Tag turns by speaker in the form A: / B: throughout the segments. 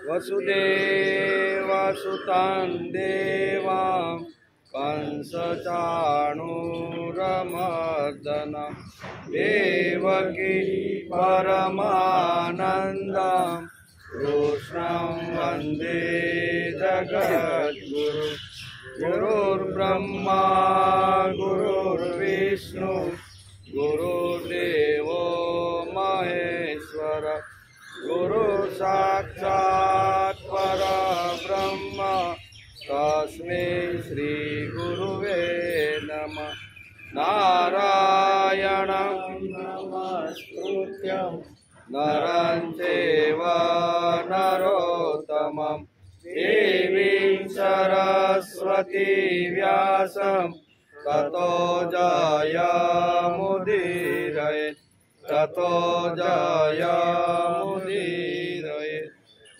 A: वसुदेवसुतं देवां कंसचाणूरमर्दनं देवकी परमानन्दं कृष्णं वन्दे जगद्गुरु। गुरुर्ब्रह्मा गुरुर्विष्णु गुरुदेवो महेश्वर गुरु साक्षात् परब्रह्म तस्मै श्री गुरुवे नमः। नारायणं नमस्कृत्यं नरं चैव नरोत्तमं देवीं सरस्वती व्यासं ततो जयमुदीरयेत् ततो जयमुदीरयेत्।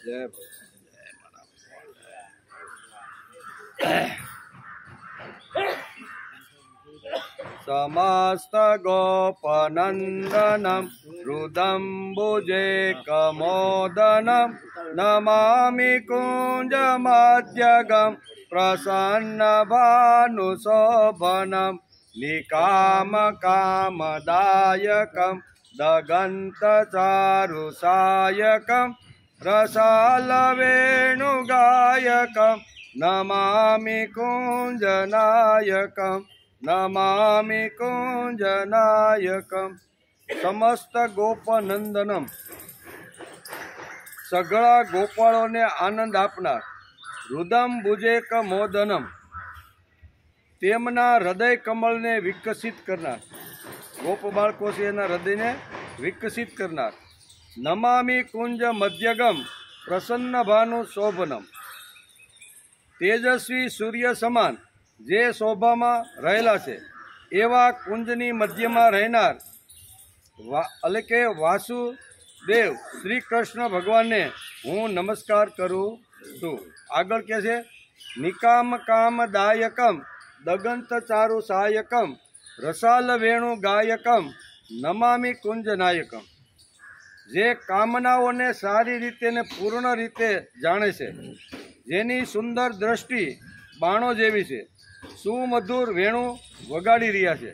A: जय समस्त गोपनंदनं रुदम्बुजेकमोदनं नमामि कुञ्जमध्यगं प्रसन्नभानुशोभनं निकामकामदायकं दगन्तचारुसायकं रसालवेणुगायकं नमामि कुञ्जनायकं नमामि कुञ्जनायकं। समस्त गोपनंदनम सगळा गोपाळोने आनंद आपनार रुदम्बुजेक मोदनम તેમના હૃદય કમળને વિકસિત કરનાર ગોપ બાળકો છે એના હૃદયને વિકસિત કરનાર નમામિ કુંજ મધ્યગમ પ્રસન્ન ભાનુ શોભનમ તેજસ્વી સૂર્ય સમાન જે શોભામાં રહેલા છે એવા કુંજની મધ્યમાં રહેનાર એટલે કે વાસુદેવ શ્રી કૃષ્ણ ભગવાનને હું નમસ્કાર કરું છું। આગળ કે છે નિકામ કામદાયકમ દગંત ચારુ સાયકમ રસાલ વેણુ ગાયકમ નમામિ કુંજ નાયકમ જે કામનાઓને સારી રીતે ને પૂર્ણ રીતે જાણે છે, જેની સુંદર દ્રષ્ટિ બાણો જેવી છે, સુમધુર વેણુ વગાડી રહ્યા છે।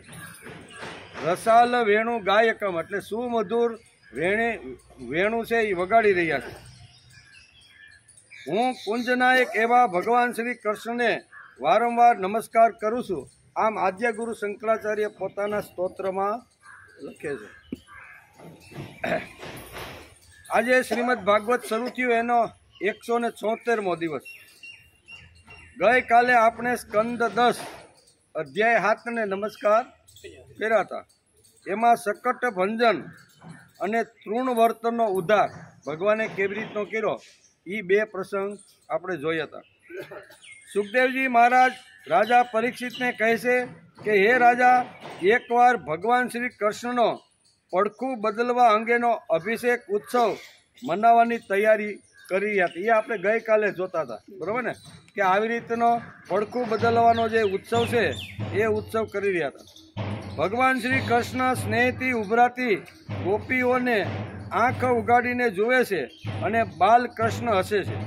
A: રસાલ વેણુ ગાયકમ એટલે સુમધુર વેણુ છે એ વગાડી રહ્યા છે। હું કુંજનાયક એવા ભગવાન શ્રી કૃષ્ણને વારંવાર નમસ્કાર કરું છું। આમ આદ્ય ગુરુ શંકરાચાર્ય પોતાના સ્તોત્રમાં લખે છે। આજે શ્રીમદ ભાગવત શરૂ થયું એનો 176મો દિવસ। ગઈકાલે આપણે સ્કંદ 10 અધ્યાય 7ને નમસ્કાર કર્યા હતા। એમાં શકટ ભંજન અને તૃણવર્તનનો ઉદ્ધાર ભગવાને કેવી રીતનો કર્યો એ 2 પ્રસંગ આપણે જોયા હતા। સુખદેવજી મહારાજ રાજા પરીક્ષિતને કહે છે કે હે રાજા, એકવાર ભગવાન શ્રી કૃષ્ણનો પડખું બદલવા અંગેનો અભિષેક ઉત્સવ મનાવવાની તૈયારી કરી હતી। એ આપણે ગઈકાલે જોતા હતા, બરાબર ને, કે આવી રીતનો પડખું બદલવાનો જે ઉત્સવ છે એ ઉત્સવ કરી રહ્યા હતા। ભગવાન શ્રી કૃષ્ણ સ્નેહથી ઉભરાતી ગોપીઓને આંખ ઉગાડીને જુએ છે અને બાલકૃષ્ણ હસે છે।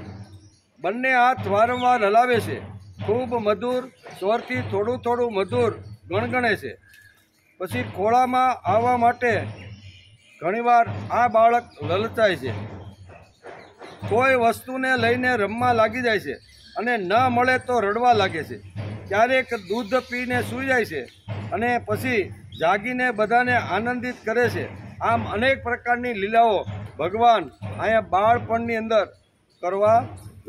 A: બંને હાથ વારંવાર હલાવે છે, ખૂબ મધુર સ્વરથી થોડું થોડું મધુર ગણગણે છે। પછી ખોળામાં આવવા માટે ઘણીવાર આ બાળક લલચાય છે, કોઈ વસ્તુને લઈને રમવા લાગી જાય છે અને ન મળે તો રડવા લાગે છે। ક્યારેક દૂધ પીને સૂઈ જાય છે અને પછી જાગીને બધાને આનંદિત કરે છે। આમ અનેક પ્રકારની લીલાઓ ભગવાન અહીંયા બાળપણની અંદર કરવા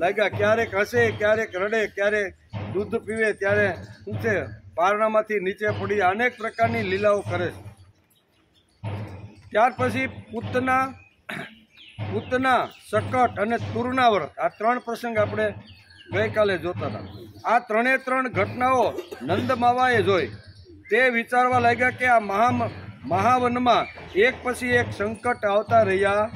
A: લાગ્યા। ક્યારેક હસે, ક્યારેક રડે, ક્યારેક દૂધ પીવે ત્યારે શું છે પારણામાંથી નીચે પડી અનેક પ્રકારની લીલાઓ કરે છે। ત્યાર પછી પૂતના, શકટ અને તુરનાવ્રત આ 3 પ્રસંગ આપણે ગઈકાલે જોતા હતા। આ 3 ઘટનાઓ નંદ માવાએ જોઈ। તે વિચારવા લાગ્યા કે આ મહાવનમાં એક પછી એક સંકટ આવતા રહ્યા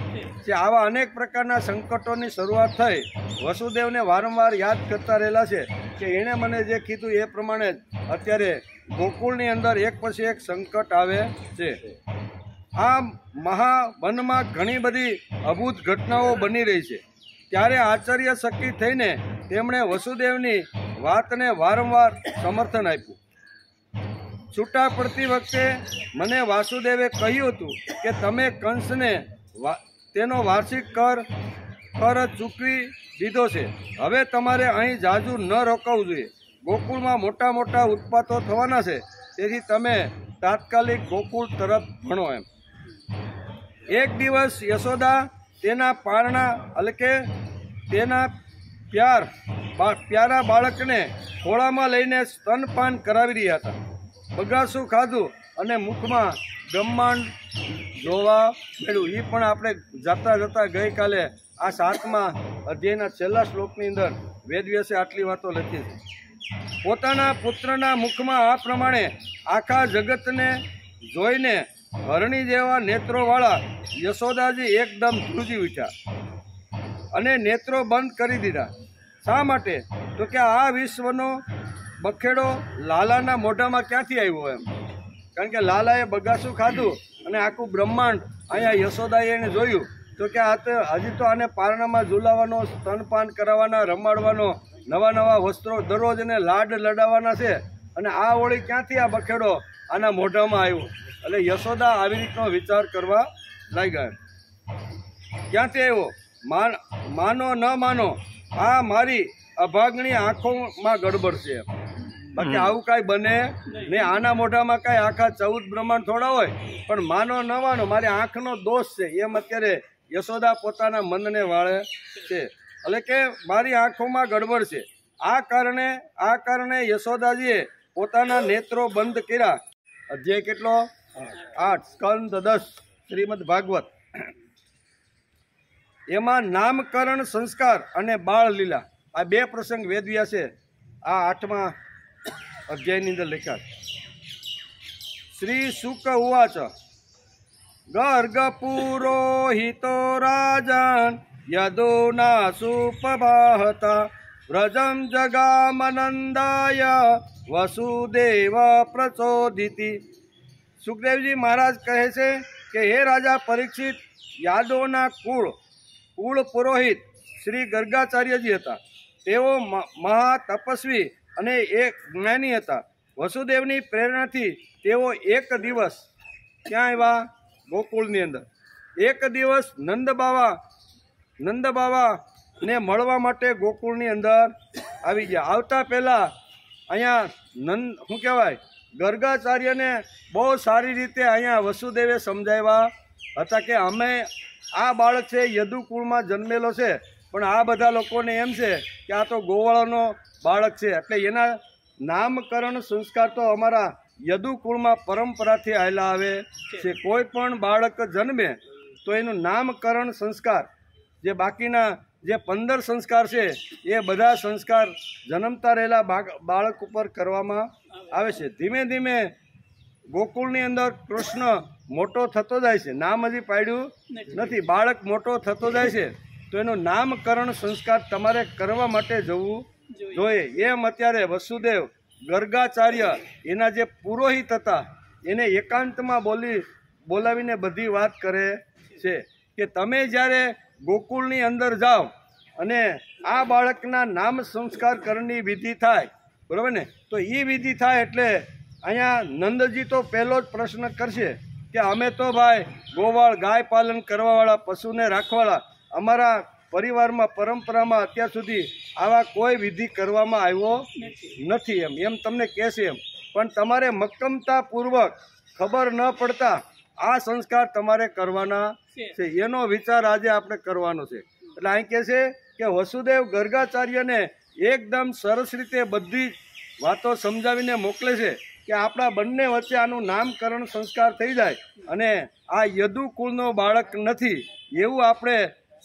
A: છે। આવા અનેક પ્રકારના સંકટોની શરૂઆત થઈ। વસુદેવને વારંવાર યાદ કરતા રહેલા છે કે એણે મને જે કીધું એ પ્રમાણે અત્યારે ગોકુળની અંદર એક પછી એક સંકટ આવે છે। આ મહાવનમાં ઘણી બધી અભૂત ઘટનાઓ બની રહી છે। ત્યારે આશ્ચર્ય શક્તિ થઈને તેમણે વસુદેવની વાતને વારંવાર સમર્થન આપ્યું. છૂટા પડતી વખતે મને વાસુદેવે કહ્યું હતું કે તમે કંસને તેનો વાર્ષિક કર ચૂકવી દીધો છે. હવે તમારે અહીં જાજુ ન રોકાવું જોઈએ. ગોકુળમાં મોટા મોટા ઉત્પાતો થવાના છે, તેથી તમે તાત્કાલિક ગોકુળ તરફ ભણો એમ. એક દિવસ યશોદા તેના પારણા એટલે કે તેના પ્યારા બાળકને ખોળામાં લઈને સ્તનપાન કરાવી રહ્યા હતા. બગાસું ખાધું અને મુખમાં બ્રહ્માંડ જોવા મળ્યું. એ પણ આપણે જતા ગઈકાલે આ 7મા અધ્યાયના છેલ્લા શ્લોકની અંદર વેદવ્યાસે આટલી વાતો લખી છે. પોતાના પુત્રના મુખમાં આ પ્રમાણે આખા જગતને જોઈને હરણી જેવા નેત્રોવાળા યશોદાજી એકદમ ધ્રુજી ઉઠ્યા અને નેત્રો બંધ કરી દીધા. શા માટે? તો કે આ વિશ્વનો બખેડો લાલાના મોઢામાં ક્યાંથી આવ્યો એમ. કારણ કે લાલાએ બગાસું ખાધું અને આખું બ્રહ્માંડ અહીંયા યશોદાએ એને જોયું તો કે આ તો હજી તો આને પારણામાં ઝૂલાવાનો, સ્તનપાન કરાવવાના, રમાડવાનો, નવા નવા વસ્ત્રો દરરોજ એને લાડ લડાવવાના છે, અને આ ઓળી ક્યાંથી આ બખેડો આના મોઢામાં આવ્યો. એટલે યશોદા આવી રીતનો વિચાર કરવા લાગ્યા. ક્યાંથી આવ્યો? માનો ન માનો, આ મારી અભાગણી આંખોમાં ગડબડ છે. બાકી આવું કાંઈ બને ને આના મોઢામાં કાંઈ આખા 14 બ્રહ્માંડ થોડા હોય. પણ માનો ન માનો, મારી આંખનો દોષ છે એમ અત્યારે યશોદા પોતાના મનને વાળે છે. એટલે કે મારી આંખોમાં ગડબડ છે. આ કારણે યશોદાજીએ પોતાના નેત્રો બંધ કર્યા. અધ્યાય કેટલો? 8, સ્કંદ 10 શ્રીમદ ભાગવત. એમાં નામકરણ સંસ્કાર અને બાળ લીલા આ 2 પ્રસંગ વેદવ્યાસે આ 8મા અધ્યાયની અંદર લખ્યા. શ્રી શુક ઉવાચ ગર્ગ પુરોહિતો રાજન યદુના સુપભાહતા વ્રજમ જગામનંદાય વસુદેવ પ્રચોદિતિ. સુખદેવજી મહારાજ કહે છે કે હે રાજા પરીક્ષિત, યાદવના કુળ પુરોહિત શ્રી ગર્ગાચાર્યજી હતા. તેઓ મહા તપસ્વી અને એક જ્ઞાની હતા. વસુદેવની પ્રેરણાથી તેઓ એક દિવસ ક્યાં આવ્યા? ગોકુળની અંદર. એક દિવસ નંદબાવાને મળવા માટે ગોકુળની અંદર આવી ગયા. આવતા પહેલાં અહીંયા શું કહેવાય, ગર્ગાચાર્યને બહુ સારી રીતે અહીંયા વસુદેવે સમજાવ્યા હતા કે અમે આ બાળક છે યદુકુળમાં જન્મેલો છે, પણ આ બધા લોકોને એમ છે કે આ તો ગોવાળાનો બાળક છે. એટલે એના નામકરણ સંસ્કાર તો અમારા યદુકુળમાં પરંપરાથી આવેલા આવે છે. કોઈ પણ બાળક જન્મે તો એનું નામકરણ સંસ્કાર, જે બાકીના જે 15 સંસ્કાર છે એ બધા સંસ્કાર જન્મતા રહેલા બાળક ઉપર કરવામાં આવે છે. ધીમે ધીમે ગોકુળની અંદર કૃષ્ણ મોટો થતો જાય છે. નામ હજી પાડ્યું નથી. બાળક મોટો થતો જાય છે તો એનું નામકરણ સંસ્કાર તમારે કરવા માટે જવું જોઈએ. એમ અત્યારે વસુદેવ ગર્ગાચાર્ય એના જે પુરોહિત હતા એને એકાંતમાં બોલાવીને બધી વાત કરે છે કે તમે જ્યારે ગોકુળની અંદર જાઓ અને આ બાળકના નામ સંસ્કાર કરવાની વિધિ થાય, બરાબર ને, તો એ વિધિ થાય એટલે અહીંયા નંદજી તો પહેલો જ પ્રશ્ન કરશે કે અમે તો ભાઈ ગોવાળ, ગાય પાલન કરવાવાળા, પશુને રાખવાવાળા, અમારા પરિવારમાં પરંપરામાં અત્યાર સુધી આવા કોઈ વિધિ કરવામાં આવ્યો નથી એમ તમને કહેશે. પણ તમારે મક્કમતાપૂર્વક ખબર ન પડતા આ સંસ્કાર તમારે કરવાના છે. એનો વિચાર આજે આપણે કરવાનો છે. એટલે અહીં કહે છે કે વસુદેવ ગર્ગાચાર્યને એકદમ સરસ રીતે બધી વાતો સમજાવીને મોકલે છે કે આપણા બંને વચ્ચે આનું નામકરણ સંસ્કાર થઈ જાય અને આ યદુકુળનો બાળક નથી એવું આપણે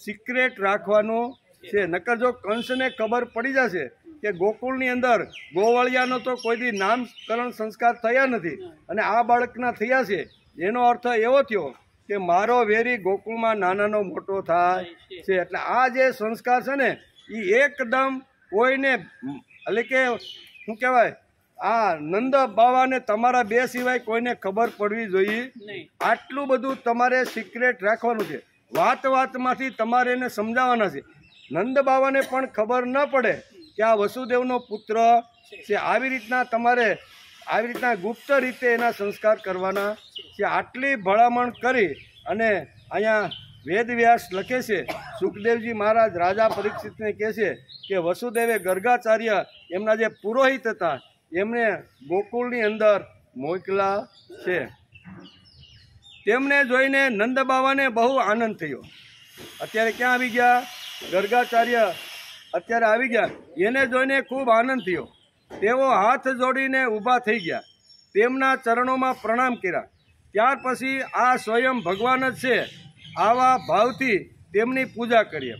A: સિક્રેટ રાખવાનું છે. નકર જો કંસને ખબર પડી જશે કે ગોકુળની અંદર ગોવાળિયાનો તો કોઈ દી નામકરણ સંસ્કાર થયા નથી અને આ બાળકના થયા છે, એનો અર્થ એવો થયો કે મારો વેરી ગોકુળમાં નાનાનો મોટો થાય છે. એટલે આ જે સંસ્કાર છે ને એ એકદમ કોઈને એટલે કે શું કહેવાય, આ નંદ બાવાને તમારા 2 સિવાય કોઈને ખબર પડવી જોઈએ. આટલું બધું તમારે સિક્રેટ રાખવાનું છે. વાતમાંથી તમારે એને સમજાવવાના છે. નંદ બાવાને પણ ખબર ન પડે કે આ વસુદેવનો પુત્ર છે. આવી રીતના તમારે આવી રીતના ગુપ્ત રીતે એના સંસ્કાર કરવાના છે. આટલી ભલામણ કરી અને અહીંયા વેદવ્યાસ લખે છે, સુખદેવજી મહારાજ રાજા પરીક્ષિતને કહે છે કે વસુદેવે ગર્ગાચાર્ય એમના જે પુરોહિત હતા એમને ગોકુળની અંદર મોકલા છે. તેમને જોઈને નંદ બાવાને બહુ આનંદ થયો. અત્યારે ક્યાં આવી ગયા? ગર્ગાચાર્ય અત્યારે આવી ગયા. એને જોઈને ખૂબ આનંદ થયો. તેઓ હાથ જોડીને ઊભા થઈ ગયા, તેમના ચરણોમાં પ્રણામ કર્યા. ત્યાર પછી આ સ્વયં ભગવાન જ છે આવા ભાવથી તેમની પૂજા કરી.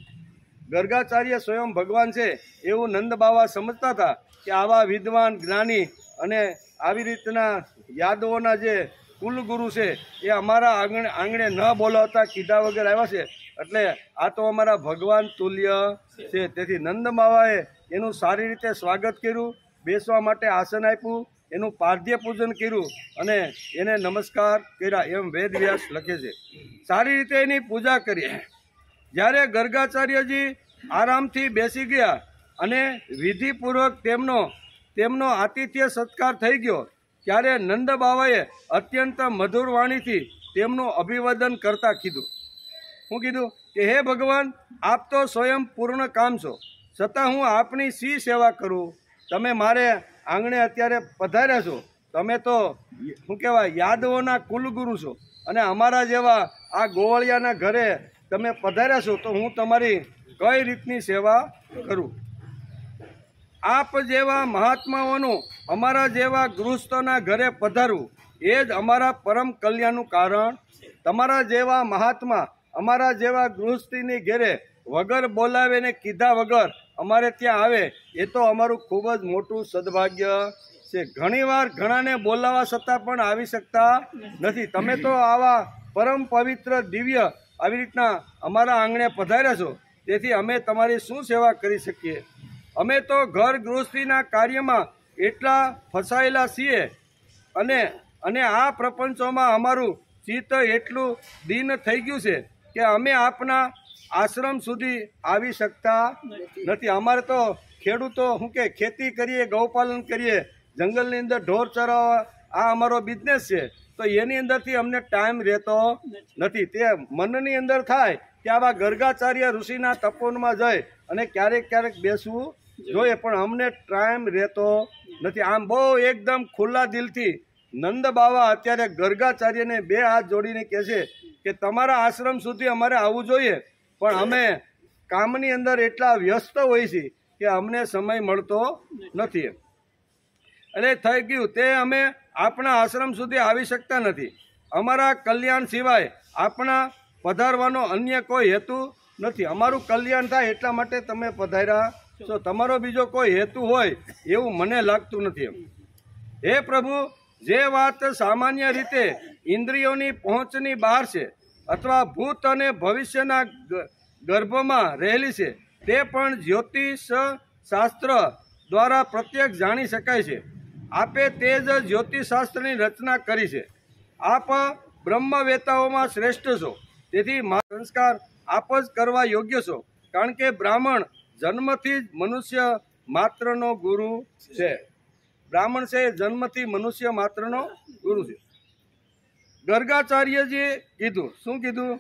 A: ગર્ગાચાર્ય સ્વયં ભગવાન છે એવું નંદ બાવા સમજતા હતા કે આવા વિદ્વાન જ્ઞાની અને આવી રીતના યાદવોના જે કુલગુરુ છે એ અમારા આંગણે ન બોલાવતા કીધા વગર આવ્યા છે, એટલે આ તો અમારા ભગવાન તુલ્ય છે. તેથી નંદ બાવાએ એનું સારી રીતે સ્વાગત કર્યું, બેસવા માટે આસન આપ્યું, એનું પાદ્ય પૂજન કર્યું અને એને નમસ્કાર કર્યા એમ વેદવ્યાસ લખે છે. સારી રીતે એની પૂજા કરી. જ્યારે ગર્ગાચાર્યજી આરામથી બેસી ગયા અને વિધિપૂર્વક તેમનો આતિથ્ય સત્કાર થઈ ગયો, ત્યારે નંદ બાવાએ અત્યંત મધુર વાણીથી તેમનું અભિવાદન કરતા કીધું. શું કીધું? કે હે ભગવાન, આપ તો સ્વયં પૂર્ણ કામ છો, છતાં હું આપની શી સેવા કરું? તમે મારે આંગણે અત્યારે પધાર્યા છો, તમે તો શું કહેવાય યાદવોના કુલગુરુ છો અને અમારા જેવા આ ગોવાળિયાના ઘરે તમે પધાર્યા છો, તો હું તમારી કઈ રીતની સેવા કરું? આપ જેવા મહાત્માઓનું અમારા જેવા ગૃહસ્થોના ઘરે પધારવું એ જ અમારા પરમ કલ્યાણનું કારણ. તમારા જેવા મહાત્મા અમારા જેવા ગૃહસ્થીની ઘેરે વગર બોલાવે ને કીધા વગર અમારે ત્યાં આવે એ તો અમારું ખૂબ જ મોટું સદભાગ્ય છે. ઘણીવાર ઘણાને બોલાવા છતાં પણ આવી શકતા નથી. તમે તો આવા પરમ પવિત્ર દિવ્ય આવી રીતના અમારા આંગણે પધાર્યા છો, તેથી અમે તમારી શું સેવા કરી શકીએ? અમે તો ઘર ગૃહસ્થીના કાર્યમાં એટલા ફસાયેલા છીએ અને આ પ્રપંચોમાં અમારું ચિત્ત એટલું દીન થઈ ગયું છે કે અમે આપના આશ્રમ સુધી આવી શકતા નથી. અમારે તો ખેડૂતો શું કે ખેતી કરીએ, ગૌપાલન કરીએ, જંગલની અંદર ઢોર ચરાવવા, આ અમારો બિઝનેસ છે, તો એની અંદરથી અમને ટાઈમ રહેતો નથી. તે મનની અંદર થાય કે આવા ગર્ગાચાર્ય ઋષિના તપોવનમાં જઈ અને ક્યારેક ક્યારેક બેસવું જોઈએ, પણ અમને ટાઈમ રહેતો નથી. આમ બહુ એકદમ ખુલ્લા દિલથી નંદ બાવા અત્યારે ગર્ગાચાર્યને બે હાથ જોડીને કહે છે કે તમારા આશ્રમ સુધી અમારે આવવું જોઈએ, પણ અમે કામની અંદર એટલા વ્યસ્ત હોઈએ છીએ કે અમને સમય મળતો નથી. એટલે થઈ ગયું તે અમે આપણા આશ્રમ સુધી આવી શકતા નથી. અમારા કલ્યાણ સિવાય આપણા પધારવાનો અન્ય કોઈ હેતુ નથી. અમારું કલ્યાણ થાય એટલા માટે તમે પધાર્યા છો, તમારો બીજો કોઈ હેતુ હોય એવું મને લાગતું નથી. હે પ્રભુ, જે વાત સામાન્ય રીતે ઇન્દ્રિયોની પહોંચની બહાર છે અથવા ભૂત અને ભવિષ્યના ગર્ભમાં રહેલી છે, તે પણ જ્યોતિષ શાસ્ત્ર દ્વારા પ્રત્યક્ષ જાણી શકાય છે. આપે તે જ જ્યોતિષશાસ્ત્રની રચના કરી છે. આપ બ્રહ્મવેતાઓમાં શ્રેષ્ઠ છો, તેથી મારા સંસ્કાર આપ જ કરવા યોગ્ય છો, કારણ કે બ્રાહ્મણ જન્મથી જ મનુષ્ય માત્રનો ગુરુ છે. બ્રાહ્મણ છે જન્મથી મનુષ્ય માત્રનો ગુરુ છે. ગર્ગાચાર્યજીએ કીધું, શું કીધું?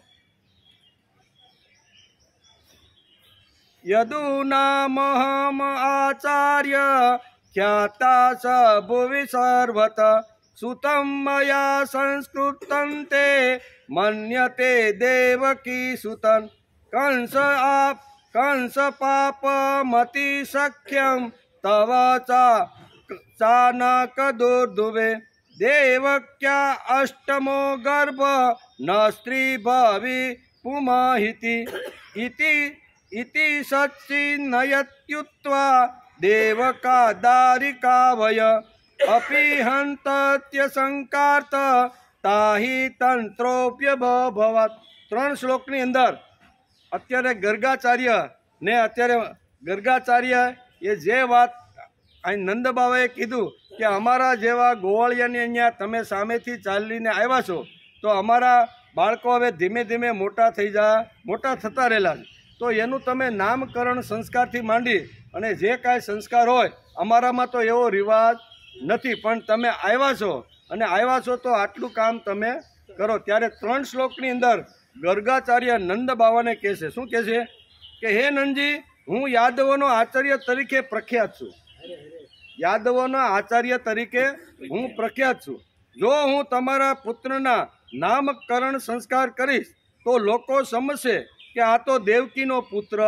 A: યદુનામહમ આચાર્ય ખ્યાતા સ ભુવિ સર્વત સુતમ મયા સંસ્કૃતં તે મન્યતે દેવકી સુતન કંસ પાપમતિ સખ્યમ તવ ચાનક દુર્દુવે દેવક્યા અષ્ટમો ગર્ભ ન સ્ત્રી ભવિ પુમહિતિ ઇતિ સચ્ચિન્નયત્યુક્ત્વા દેવકા દારિકા વય અપી હંતત્ય સંકાર્ત તાહી તંત્રોપ્ય ભવત. 3 શ્લોકની અંદર અત્યારે ગર્ગાચાર્ય એ જે વાત અહીં નંદ બાવાએ કીધું કે અમારા જેવા ગોવાળિયાની અહીંયા તમે સામેથી ચાલીને આવ્યા છો, તો અમારા બાળકો હવે ધીમે ધીમે મોટા થતા રહેલા છે, તો એનું તમે નામકરણ સંસ્કારથી માંડી અને જે કાંઈ સંસ્કાર હોય, અમારામાં તો એવો રિવાજ નથી, પણ તમે આવ્યા છો અને આવ્યા છો તો આટલું કામ તમે કરો. ત્યારે 3 શ્લોકની અંદર ગર્ગાચાર્ય નંદ બાવાને કહે છે, શું કહે છે કે હે નંદજી, હું યાદવોનો આચાર્ય તરીકે પ્રખ્યાત છું. યાદવોના આચાર્ય તરીકે હું પ્રખ્યાત છું. જો હું તમારા પુત્રના નામકરણ સંસ્કાર કરીશ તો લોકો સમજશે કે આ તો દેવકીનો પુત્ર.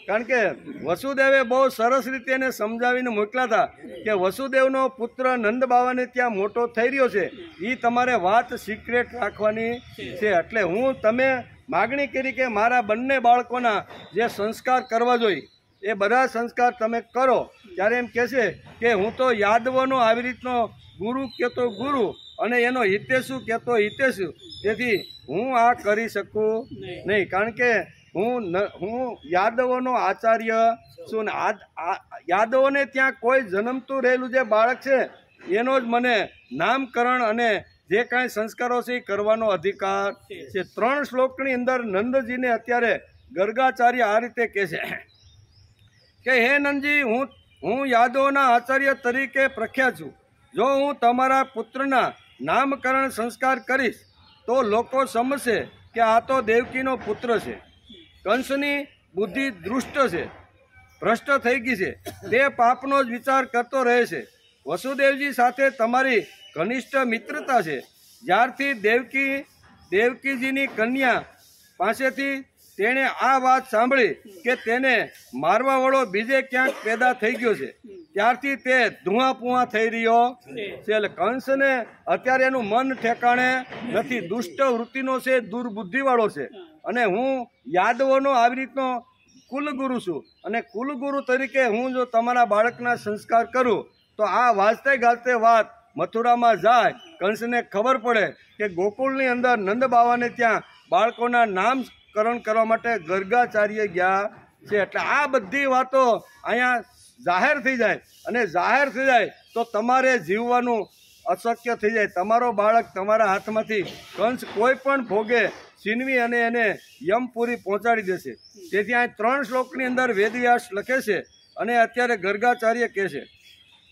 A: કારણ કે વસુદેવે બહુ સરસ રીતે એને સમજાવીને મોકલ્યા હતા કે વસુદેવનો પુત્ર નંદ બાવાને ત્યાં મોટો થઈ રહ્યો છે, એ તમારે વાત સિક્રેટ રાખવાની છે. એટલે હું તમે માગણી કરી કે મારા બંને બાળકોના જે સંસ્કાર કરવા જોઈએ એ બધા સંસ્કાર તમે કરો. ત્યારે એમ કહેશે કે હું તો યાદવોનો આવી રીતનો ગુરુ કહેતો ગુરુ અને એનો હિતેશુ કહેતો હિતેશુ, તેથી હું આ કરી શકું નહીં. કારણ કે હું યાદવોનો આચાર્ય છું ને યાદવોને ત્યાં કોઈ જન્મતું રહેલું જે બાળક છે એનો જ મને નામકરણ અને જે કાંઈ સંસ્કારો છે એ કરવાનો અધિકાર છે. 3 શ્લોકની અંદર નંદજીને અત્યારે ગર્ગાચાર્ય આ રીતે કહે છે કે હે નંદજી, હું યાદવોના આચાર્ય તરીકે પ્રખ્યાત છું. જો હું તમારા પુત્રના નામકરણ સંસ્કાર કરીશ તો લોકો સમજશે કે આ તો દેવકીનો પુત્ર છે. કંસની બુદ્ધિ દૃષ્ટ છે, ભ્રષ્ટ થઈ ગઈ છે, તે પાપનો જ વિચાર કરતો રહે છે. વસુદેવજી સાથે તમારી ઘનિષ્ઠ મિત્રતા છે. જ્યારથી દેવકીજીની કન્યા પાસેથી તેણે આ વાત સાંભળી કે તેને મારવાવાળો બીજે ક્યાંક પેદા થઈ ગયો છે, ત્યારથી તે ધુઆપુઆ થઈ રહ્યો છે. એટલે કંસને અત્યારે એનું મન ઠેકાણે નથી, દુષ્ટ વૃત્તિનો છે, દુર્બુદ્ધિવાળો છે. અને હું યાદવોનો આવી રીતનો કુલગુરુ છું અને કુલગુરુ તરીકે હું જો તમારા બાળકના સંસ્કાર કરું તો આ વાજતે ગાજતે વાત મથુરામાં જાય, કંસને ખબર પડે કે ગોકુળની અંદર નંદ બાવાને ત્યાં બાળકોના નામકરણ કરવા માટે ગર્ગાચાર્ય ગયા છે. એટલે આ બધી વાતો અહીંયા જાહેર થઈ જાય અને જાહેર થઈ જાય તો તમારે જીવવાનું અશક્ય થઈ જાય. તમારો બાળક તમારા હાથમાંથી કંસ કોઈ પણ ભોગે છીનવી અને એને યમપુરી પહોંચાડી દેશે. તેથી આ 3 શ્લોકની અંદર વેદવ્યાસ લખે છે અને અત્યારે ગર્ગાચાર્ય કહે છે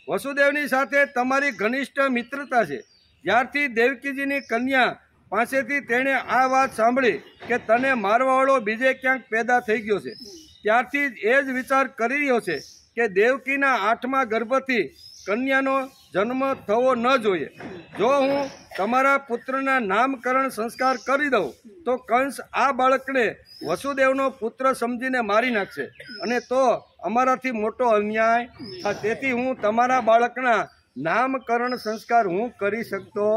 A: વસુદેવની સાથે તમારી ઘનિષ્ઠ મિત્રતા છે. જ્યારથી દેવકીજીની કન્યા પાસેથી તેણે આ વાત સાંભળી કે તને મારવાવાળો બીજે ક્યાંક પેદા થઈ ગયો છે, ત્યારથી જ એ જ વિચાર કરી રહ્યો છે કે દેવકીના 8મા ગર્ભથી કન્યાનો જન્મ થવો ન જોઈએ. જો હું તમારા પુત્રના નામકરણ સંસ્કાર કરી દઉં તો કંસ આ બાળકને વસુદેવનો પુત્ર સમજીને મારી નાખશે અને તો અમારાથી મોટો અન્યાય થાય. તેથી હું તમારા બાળકના નામકરણ સંસ્કાર હું કરી શકતો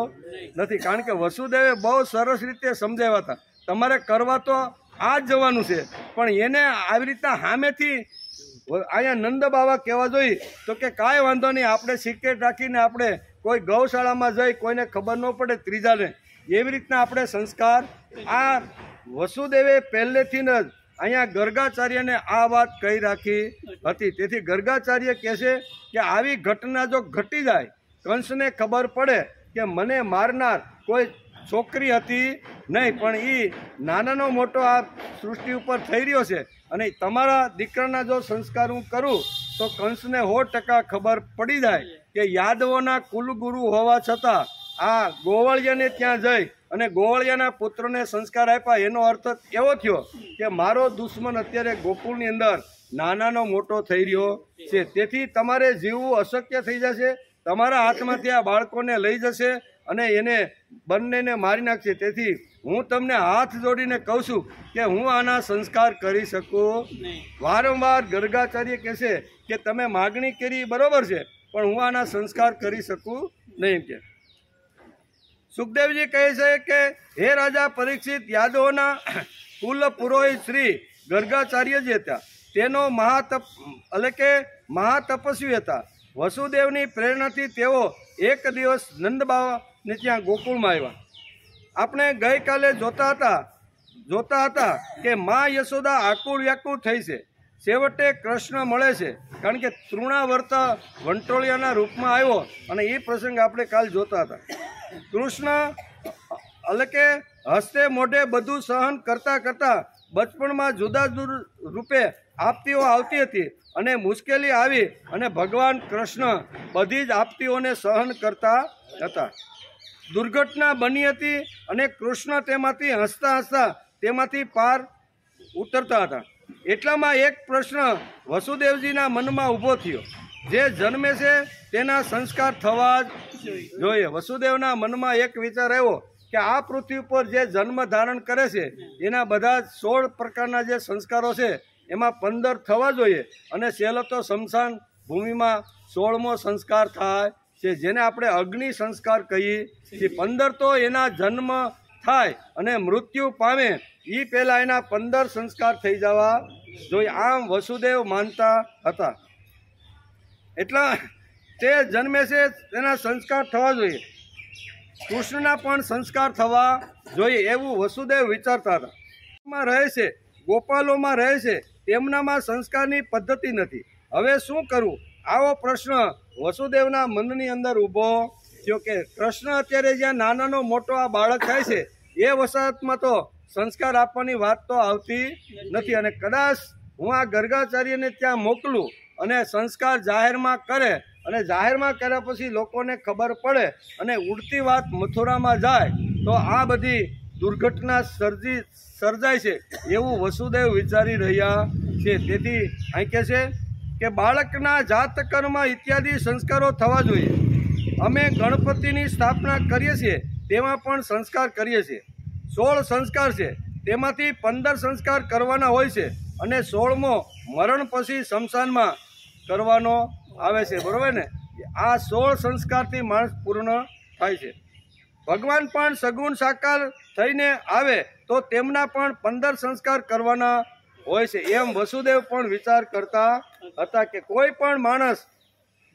A: નથી. કારણ કે વસુદેવે બહુ સરસ રીતે સમજાવ્યા હતા, તમારે કરવા તો આ જ જવાનું છે, પણ એને આવી રીતના સામેથી અહીંયા નંદ બાવા કહેવા જોઈએ તો કે કાંઈ વાંધો નહીં, આપણે સિક્રેટ રાખીને આપણે કોઈ ગૌશાળામાં જઈ કોઈને ખબર ન પડે ત્રીજાને, એવી રીતના આપણે સંસ્કાર. આ વસુદેવે પહેલેથી જ અહીંયા ગર્ગાચાર્યને આ વાત કહી રાખી હતી. તેથી ગર્ગાચાર્ય કહે છે કે આવી ઘટના જો ઘટી જાય, કંસને ખબર પડે કે મને મારનાર કોઈ છોકરી હતી નહીં, પણ એ નાનાનો મોટો આ સૃષ્ટિ ઉપર થઈ રહ્યો છે અને તમારા દીકરાના જો સંસ્કાર હું કરું તો કંસને 100% ખબર પડી જાય કે યાદવોના કુલગુરુ હોવા છતાં આ ગોવળિયાને ત્યાં જઈ અને ગોવળિયાના પુત્રને સંસ્કાર આપ્યા. એનો અર્થ એવો થયો કે મારો દુશ્મન અત્યારે ગોકુળની અંદર નાનાનો મોટો થઈ રહ્યો છે. તેથી તમારે જીવવું અશક્ય થઈ જશે, તમારા હાથમાંથી આ બાળકોને લઈ જશે અને એને બંનેને મારી નાખશે. તેથી હું તમને હાથ જોડીને કહું છું કે હું આના સંસ્કાર કરી શકું. વારંવાર ગર્ગાચાર્ય કહેશે કે તમે માગણી કરી બરોબર છે, પણ હું આના સંસ્કાર કરી શકું નહીં. કે સુખદેવજી કહે છે કે હે રાજા પરીક્ષિત, યાદવોના કુલ પુરોહિત શ્રી ગર્ગાચાર્યજી હતા. તેનો મહાતપસ્વી હતા. વસુદેવની પ્રેરણાથી તેઓ એક દિવસ નંદ બાવાને ત્યાં ગોકુળમાં આવ્યા. આપણે ગઈકાલે જોતા હતા કે મા યશોદા આકુળ વ્યાકુળ થઈ છે. છેવટે કૃષ્ણ મળે છે, કારણ કે તૃણાવર્ત વંટોળિયાના રૂપમાં આવ્યો અને એ પ્રસંગ આપણે કાલ જોતા હતા. કૃષ્ણ એટલે કે હસ્તે મોઢે બધું સહન કરતા કરતા બચપણમાં જુદા જુદા રૂપે આપતીઓ આવતી હતી અને મુશ્કેલી આવી અને ભગવાન કૃષ્ણ બધી જ આપતીઓને સહન કરતા હતા. દુર્ઘટના બની હતી અને કૃષ્ણ તેમાંથી હસતા હસતા તેમાંથી પાર ઉતરતા હતા. એટલામાં એક પ્રશ્ન વસુદેવજીના મનમાં ઊભો થયો, જે જન્મે છે તેના સંસ્કાર થવા જ જોઈએ. વસુદેવના મનમાં એક વિચાર આવ્યો કે આ પૃથ્વી પર જે જન્મ ધારણ કરે છે એના બધા 16 પ્રકારના જે સંસ્કારો છે એમાં 15 થવા જોઈએ અને સહેલો તો સ્મશાન ભૂમિમાં 16મો સંસ્કાર થાય છે, જેને આપણે અગ્નિ સંસ્કાર કહીએ છીએ. 15 તો એના જન્મ થાય અને મૃત્યુ પામે એ પહેલાં એના 15 સંસ્કાર થઈ જવા જોઈએ. આમ વસુદેવ માનતા હતા. એટલા તે જન્મે છે તેના સંસ્કાર થવા જોઈએ, કૃષ્ણના પણ સંસ્કાર થવા જોઈએ એવું વસુદેવ વિચારતા હતા. રહે છે ગોપાલોમાં રહે છે તેમનામાં સંસ્કારની પદ્ધતિ નથી. હવે શું કરવું? આવો પ્રશ્ન વસુદેવના મનની અંદર ઊભો થયો કે કૃષ્ણ અત્યારે જ્યાં નાનાનો મોટો આ બાળક થાય છે એ વસાહતમાં તો સંસ્કાર આપવાની વાત તો આવતી નથી, અને કદાચ હું આ ગર્ગાચાર્યને ત્યાં મોકલું અને સંસ્કાર જાહેરમાં કરે અને જાહેરમાં કર્યા પછી લોકોને ખબર પડે અને ઉડતી વાત મથુરામાં જાય તો આ બધી દુર્ઘટના સર્જાય છે એવું વસુદેવ વિચારી રહ્યા છે. તેથી અહીં કહે છે કે બાળકના જાતકર્મ ઇત્યાદિ સંસ્કારો થવા જોઈએ. અમે ગણપતિની સ્થાપના કરીએ છીએ તેમાં પણ સંસ્કાર કરીએ છીએ. 16 સંસ્કાર છે તેમાંથી 15 સંસ્કાર કરવાના હોય છે અને 16મો મરણ પછી સ્મશાનમાં કરવાનો આવે છે. બરોબર ને? આ 16 સંસ્કારથી માણસ પૂર્ણ થાય છે. ભગવાન પણ સગુણ સાકાર થઈને આવે તો તેમના પણ 15 સંસ્કાર કરવાના હોય છે. એમ વસુદેવ પણ વિચાર કરતા હતા કે કોઈ પણ માણસ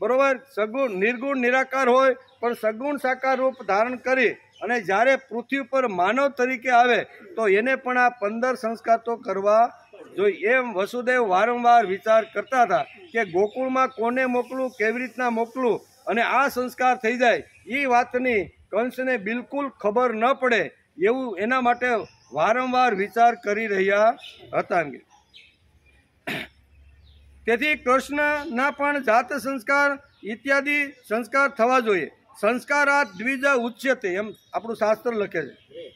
A: બરોબર સગુણ નિર્ગુણ નિરાકાર હોય પણ સગુણ સાકાર રૂપ ધારણ કરી અને જ્યારે પૃથ્વી પર માનવ તરીકે આવે તો એને પણ આ 15 સંસ્કાર તો કરવા જોઈએ. એમ વસુદેવ વારંવાર વિચાર કરતા હતા કે ગોકુળમાં કોને મોકલું, કેવી રીતના મોકલું અને આ સંસ્કાર થઈ જાય એ વાતની કંસને બિલકુલ ખબર ન પડે એવું એના માટે વારંવાર વિચાર કરી રહ્યા હતા. તેથી કૃષ્ણના પણ જાત સંસ્કાર ઇત્યાદિ સંસ્કાર થવા જોઈએ. સંસ્કારાત દ્વિજ ઉચ્યતે, એમ આપણું શાસ્ત્ર લખે છે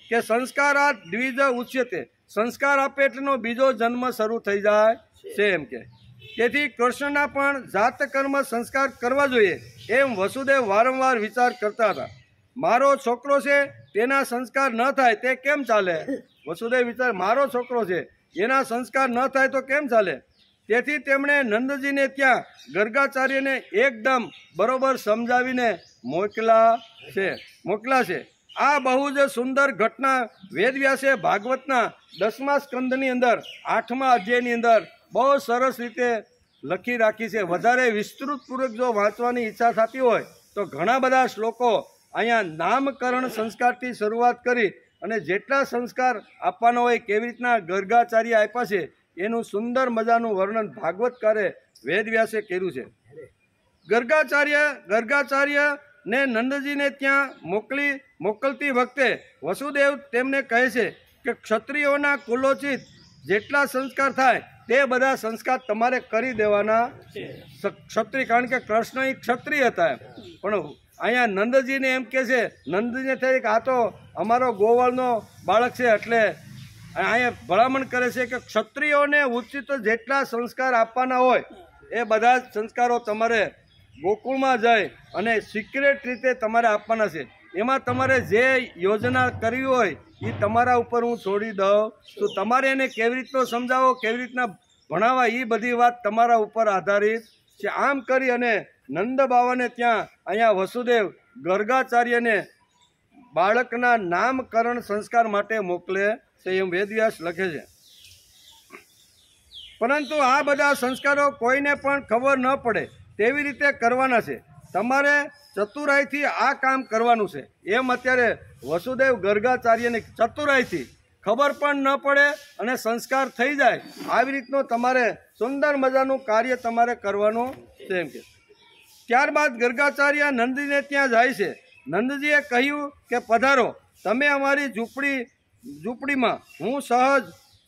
A: કે સંસ્કારાત દ્વિજ ઉચ્યતે, સંસ્કાર આપે એટલેનો બીજો જન્મ શરૂ થઈ જાય છે એમ કે. તેથી કૃષ્ણના પણ જાત કર્મ સંસ્કાર કરવા જોઈએ એમ વસુદેવ વારંવાર વિચાર કરતા હતા. મારો છોકરો છે તેના સંસ્કાર ન થાય તે કેમ ચાલે? વસુદેવ વિચાર મારો છોકરો છે એના સંસ્કાર ન થાય તો કેમ ચાલે? તેથી તેમણે નંદજીને ત્યાં ગર્ગાચાર્યને એકદમ બરોબર સમજાવીને મોકલા છે. આ બહુ જ સુંદર ઘટના વેદવ્યાસે ભાગવતના 10મા સ્કંદની અંદર 8મા અધ્યાયની અંદર બહુ સરસ રીતે લખી રાખી છે. વધારે વિસ્તૃતપૂર્વક જો વાંચવાની ઈચ્છા થતી હોય તો ઘણા બધા શ્લોકો અહીંયા નામકરણ સંસ્કારથી શરૂઆત કરી અને જેટલા સંસ્કાર આપવાના હોય કેવી રીતના ગર્ગાચાર્ય આપ્યા છે એનું સુંદર મજાનું વર્ણન ભાગવતકારે વેદવ્યાસે કર્યું છે. ગર્ગાચાર્યને નંદજીને ત્યાં મોકલતી વખતે વસુદેવ તેમને કહે છે કે ક્ષત્રિયોના કુલોચિત જેટલા સંસ્કાર થાય તે બધા સંસ્કાર તમારે કરી દેવાના ક્ષત્રિય, કારણ કે કૃષ્ણ એ ક્ષત્રિય હતા. પણ અહીંયા નંદજીને એમ કહે છે, નંદજીને થાય કે આ તો અમારો ગોવાળનો બાળક છે એટલે અહીંયા ભલામણ કરે છે કે ક્ષત્રિયોને ઉચિત જેટલા સંસ્કાર આપવાના હોય એ બધા સંસ્કારો તમારે ગોકુળમાં જાય અને સિક્રેટ રીતે તમારે આપવાના છે. એમાં તમારે જે યોજના કરવી હોય એ તમારા ઉપર હું છોડી દઉં તો તમારે એને કેવી રીતનો સમજાવો, કેવી રીતના ભણાવવા એ બધી વાત તમારા ઉપર આધારિત છે. આમ કરી અને નંદ બાવાને ત્યાં અહીંયા વસુદેવ ગર્ગાચાર્યને બાળકના નામકરણ સંસ્કાર માટે મોકલે છે એમ વેદવ્યાસ લખે છે. પરંતુ આ બધા સંસ્કારો કોઈને પણ ખબર ન પડે તેવી રીતે કરવાના છે. તમારે ચતુરાઈથી આ કામ કરવાનું છે એમ અત્યારે વસુદેવ ગર્ગાચાર્યને ચતુરાઈથી ખબર પણ ન પડે અને સંસ્કાર થઈ જાય આવી રીતનું તમારે સુંદર મજાનું કાર્ય તમારે કરવાનું છે એમ કે. ત્યારબાદ ગર્ગાચાર્ય નંદજીને ત્યાં જાય છે. નંદજીએ કહ્યું કે પધારો, તમે અમારી ઝૂંપડીમાં હું સહજ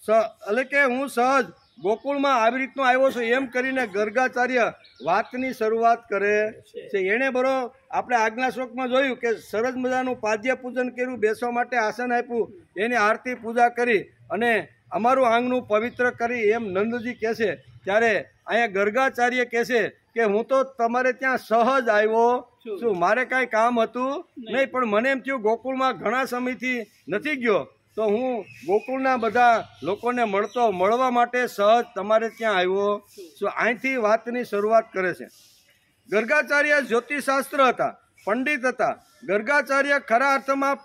A: એટલે કે હું સહજ ગોકુળમાં આવી રીતનો આવ્યો છું એમ કરીને ગર્ગાચાર્ય વાતની શરૂઆત કરે છે. એણે આપણે આજ્ઞા શ્લોકમાં જોયું કે સરસ મજાનું પાદ્ય પૂજન કર્યું, બેસવા માટે આસન આપ્યું, એની આરતી પૂજા કરી અને અમારું આંગણું પવિત્ર કરી એમ નંદજી કહે છે. ત્યારે અહીંયા ગર્ગાચાર્ય કહે છે કે હું તો તમારે ત્યાં સહજ આવ્યો છું, મારે કાંઈ કામ હતું નહીં, પણ મને એમ થયું ગોકુળમાં ઘણા સમયથી નથી ગયો તો હું ગોકુળના બધા લોકોને મળવા માટે સહજ તમારે ત્યાં આવ્યો છું. અહીંથી વાતની શરૂઆત કરે છે. ગર્ગાચાર્ય જ્યોતિષશાસ્ત્ર હતા, પંડિત હતા. ગર્ગાચાર્ય ખરા અર્થમાં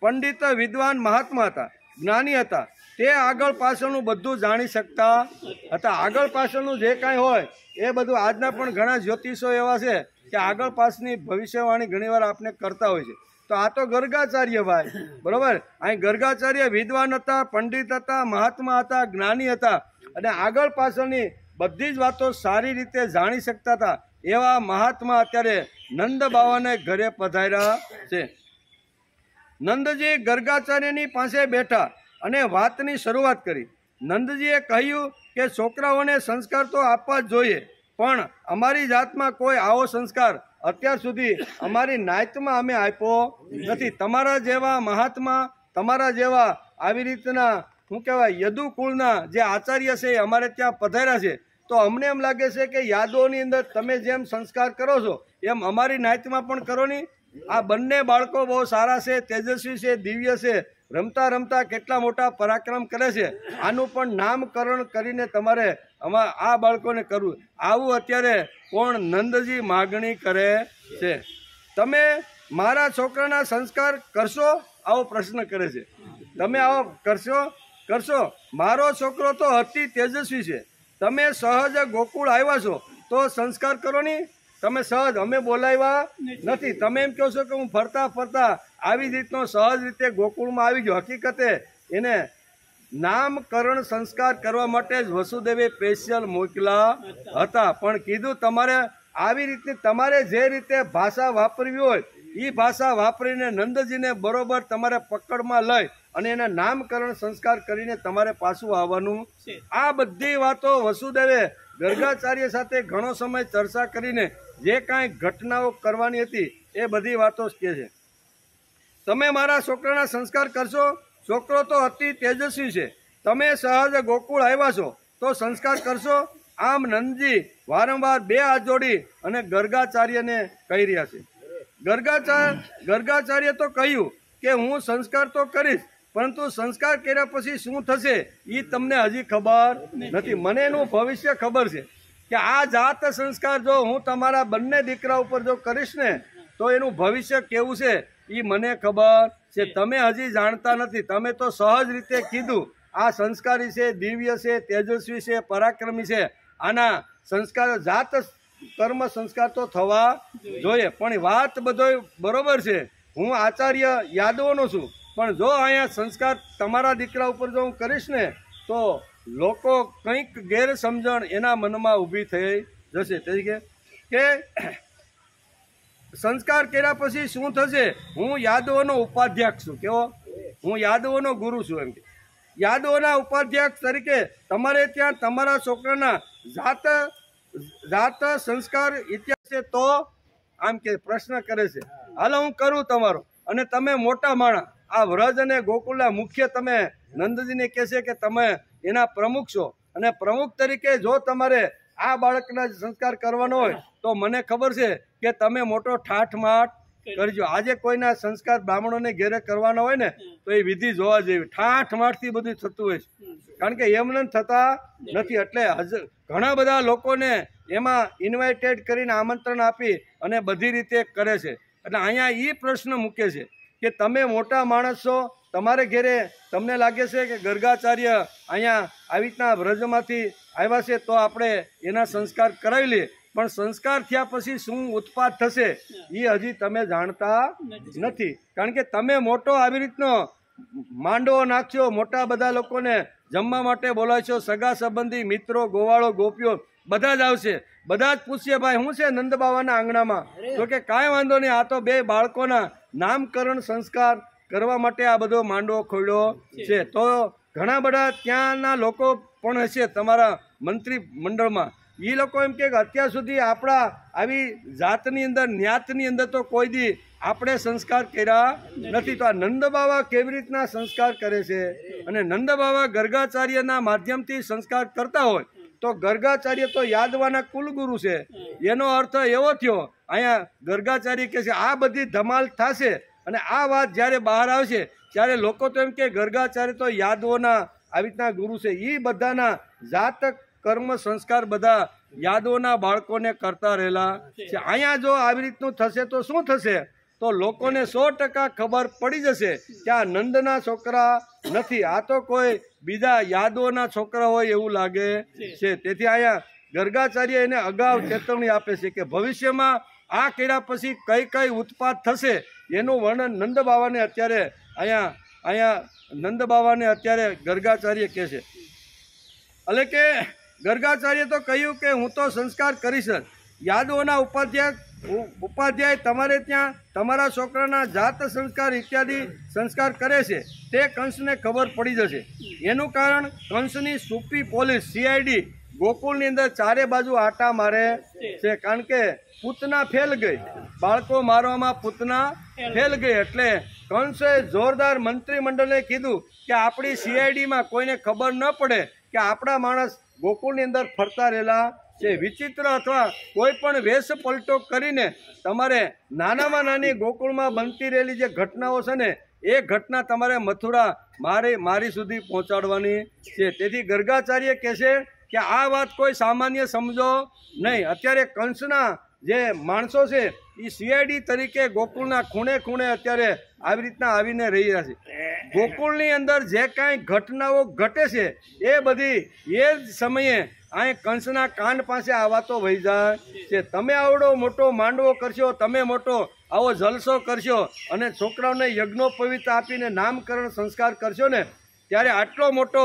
A: પંડિત વિદ્વાન મહાત્મા હતા, જ્ઞાની હતા. તે આગળ પાછળનું બધું જાણી શકતા હતા. આગળ પાછળનું જે કાંઈ હોય એ બધું આજના પણ ઘણા જ્યોતિષો એવા છે કે આગળ પાછળની ભવિષ્યવાણી ઘણીવાર આપણે કરતા હોય છે. તો આ તો ગર્ગાચાર્ય ભાઈ, બરોબર. અહીં ગર્ગાચાર્ય વિદ્વાન હતા, પંડિત હતા, મહાત્મા હતા, જ્ઞાની હતા અને આગળ પાછળની બધી જ વાતો સારી રીતે જાણી શકતા હતા. એવા મહાત્મા અત્યારે નંદ બાવાને ઘરે પધાર્યા છે. નંદજી ગર્ગાચાર્યની પાસે બેઠા અને વાતની શરૂઆત કરી. નંદજીએ કહ્યું કે છોકરાઓને સંસ્કાર તો આપવા જ જોઈએ, પણ અમારી જાતમાં કોઈ આવો સંસ્કાર અત્યાર સુધી અમારી નાયતમાં અમે આપ્યો નથી. તમારા જેવા મહાત્મા, તમારા જેવા આવી રીતના શું કહેવાય યદુકુળના જે આચાર્ય છે એ અમારે ત્યાં પધાર્યા છે. તો અમને એમ લાગે છે કે યાદોની અંદર તમે જેમ સંસ્કાર કરો છો એમ અમારી નાયતમાં પણ કરો નહીં. આ બંને બાળકો બહુ સારા છે, તેજસ્વી છે, દિવ્ય છે, રમતા રમતા કેટલા મોટા પરાક્રમ કરે છે. આનું પણ નામકરણ કરીને તમારે આ બાળકોને કરવું. આવું અત્યારે કોણ નંદજી માગણી કરે છે. તમે મારા છોકરાના સંસ્કાર કરશો આવો પ્રશ્ન કરે છે. તમે આવો કરશો? મારો છોકરો તો અતિ તેજસ્વી છે, તમે સહજ ગોકુળ આવ્યા છો તો સંસ્કાર કરો નહીં. તમે સહજ અમે બોલાવ્યા નથી. તમે એમ કહો છો કે હું ફરતા આવી રીતનો સહજ રીતે ગોકુળમાં આવી ગયો. હકીકતે એને નામકરણ સંસ્કાર કરવા માટે જ વસુદેવે સ્પેશિયલ મોકલા હતા. પણ કીધું તમારે આવી રીતની તમારે જે રીતે ભાષા વાપરવી હોય એ ભાષા વાપરીને નંદજીને બરોબર તમારે પકડમાં લઈ અને એના નામકરણ સંસ્કાર કરીને તમારે પાછું આવવાનું. આ બધી વાતો વસુદેવે ગર્ગાચાર્ય સાથે ઘણો સમય ચર્ચા કરીને જે કાંઈ ઘટનાઓ કરવાની હતી એ બધી વાતો કહે છે. તમે મારા છોકરાના સંસ્કાર કરશો? છોકરો તો અતિ તેજસ્વી છે, તમે સહજ ગોકુળ આવ્યા છો તો સંસ્કાર કરશો? આમ નંદજી વારંવાર બે હાથ જોડી અને ગર્ગાચાર્યને કહી રહ્યા છે. ગર્ગાચાર્ય તો કહ્યું કે હું સંસ્કાર તો કરીશ, પરંતુ સંસ્કાર કર્યા પછી શું થશે એ તમને હજી ખબર નથી. મને એનું ભવિષ્ય ખબર છે કે આ જાત સંસ્કાર જો હું તમારા બંને દીકરા ઉપર જો કરીશ ને તો એનું ભવિષ્ય કેવું છે એ મને ખબર છે. તમે હજી જાણતા નથી. તમે તો સહજ રીતે કીધું આ સંસ્કારી છે, દિવ્ય છે, તેજસ્વી છે, પરાક્રમી છે. આના સંસ્કાર જાત કર્મ સંસ્કાર તો થવા જોઈએ. પણ વાત બધો બરોબર છે, હું આચાર્ય યાદવનો છું, પણ જો અહીંયા સંસ્કાર તમારા દીકરા ઉપર જો હું કરીશ ને તો લોકો કંઈક ગેરસમજણ એના મનમાં ઊભી થઈ જશે. તરીકે કે સંસ્કાર કર્યા પછી શું થશે? હું યાદવોનો ઉપાધ્યક્ષ છું. કેવો? હું યાદવોનો ગુરુ છું. એમ કે યાદવોના ઉપાધ્યક્ષ તરીકે તમારે ત્યાં તમારા છોકરાના જાત સંસ્કાર ઇતિહાસ છે તો આમ કે પ્રશ્ન કરે છે. હાલો હું કરું તમારો, અને તમે મોટા માણસ આ વ્રજ અને ગોકુળના મુખ્ય તમે નંદજીને કહે છે કે તમે એના પ્રમુખ છો, અને પ્રમુખ તરીકે જો તમારે આ બાળકના સંસ્કાર કરવાનો હોય તો મને ખબર છે કે તમે મોટો ઠાઠમાઠ કરજો. આજે કોઈના સંસ્કાર બ્રાહ્મણોને ઘેરે કરવાના હોય ને તો એ વિધિ જોવા જેવી. ઠાઠમાઠથી બધું થતું હોય છે, કારણ કે એમને થતા નથી. એટલે ઘણા બધા લોકોને એમાં ઇન્વાઇટેડ કરીને આમંત્રણ આપી અને બધી રીતે કરે છે. એટલે અહીંયા એ પ્રશ્ન મૂકે છે કે તમે મોટા માણસ છો, તમારે ઘેરે તમને લાગે છે કે ગર્ગાચાર્ય અહીંયા આવી રીતના વ્રજમાંથી આવ્યા છે તો આપણે એના સંસ્કાર કરાવી લઈએ, પણ સંસ્કાર થયા પછી શું ઉત્પાદ થશે એ હજી તમે જાણતા નથી. કારણ કે તમે મોટો આવી રીતનો માંડવો નાખ્યો, મોટા બધા લોકોને જમવા માટે બોલાવ્યો, સગા સંબંધી, મિત્રો, ગોવાળો, ગોપીઓ બધા જ આવશે. બધા જ પૂછશે ભાઈ શું છે નંદ બાવાના આંગણામાં? તો કે કાંઈ વાંધો નહીં, આ તો બે બાળકોના નામકરણ સંસ્કાર કરવા માટે આ બધો માંડવો ખોલ્યો છે. તો ઘણા બધા ત્યાંના લોકો પણ હશે તમારા મંત્રી મંડળમાં, એ લોકો એમ કે અત્યાર સુધી આપણા આવી જાતની અંદર જ્ઞાતની અંદર તો કોઈ દી આપણે સંસ્કાર કર્યા નથી. તો આ નંદબાવા કેવી રીતના સંસ્કાર કરે છે, અને નંદબાવા ગર્ગાચાર્યના માધ્યમથી સંસ્કાર કરતા હોય તો ગર્ગાચાર્ય તો યાદવાના કુલગુરુ છે. એનો અર્થ એવો થયો અહીંયા ગર્ગાચાર્ય કહે છે આ બધી ધમાલ થશે અને આ વાત જ્યારે બહાર આવશે ત્યારે લોકો તો એમ કે ગર્ગાચાર્ય તો યાદવોના આવી રીતના ગુરુ છે. એ બધાના જાતક કર્મ સંસ્કાર બધા યાદવોના બાળકોને કરતા રહેલા છે. અહીંયા જો આવી રીતનું થશે તો શું થશે? તો લોકોને 100% ખબર પડી જશે કે આ નંદના છોકરા નથી, આ તો કોઈ બીજા યાદવોના છોકરા હોય એવું લાગે છે. તેથી અહીંયા ગર્ગાચાર્ય એને અગાઉ ચેતવણી આપે છે કે ભવિષ્યમાં આ કર્યા પછી કઈ કઈ ઉત્પાત થશે એનું વર્ણન નંદબાવાને અત્યારે અહીંયા નંદબાવાને અત્યારે ગર્ગાચાર્ય કહે છે. એટલે કે ગર્ગાચાર્ય તો કહ્યું કે હું તો સંસ્કાર કરીશ જ. યાદવોના ઉપાધ્યાય તમારે ત્યાં તમારા છોકરાના જાત સંસ્કાર ઇત્યાદિ સંસ્કાર કરે છે તે કંસને ખબર પડી જશે. એનું કારણ કંસની સુપી પોલીસ CID ગોકુળની અંદર ચારે બાજુ આટા મારે છે. કારણ કે પૂતના ફેલ ગઈ, બાળકો મારવામાં પૂતના ફેલ ગઈ, એટલે કંસે જોરદાર મંત્રીમંડળને કીધું કે આપણી CIDમાં કોઈને ખબર ન પડે કે આપણા માણસ ગોકુળની અંદર ફરતા રહેલા છે. વિચિત્ર અથવા કોઈ પણ વેશ પલટો કરીને તમારે નાનામાં નાની ગોકુળમાં બનતી રહેલી જે ઘટનાઓ છે ને એ ઘટના તમારે મથુરા મારી સુધી પહોંચાડવાની છે. તેથી ગર્ગાચાર્ય કહે છે કે આ વાત કોઈ સામાન્ય સમજો નહીં. અત્યારે કંસના જે માણસો છે એ CID તરીકે ગોકુળના ખૂણે ખૂણે અત્યારે આવી રીતના આવીને રહી રહ્યા છે. ગોકુળની અંદર જે કાંઈ ઘટનાઓ ઘટે છે એ બધી એ જ સમયે અહીં કંસના કાન પાસે આ વાતો વહી જાય છે. તમે આવડો મોટો માંડવો કરશો, તમે મોટો આવો જલસો કરશો અને છોકરાઓને યજ્ઞોપવિત આપીને નામકરણ સંસ્કાર કરશો ને ત્યારે આટલો મોટો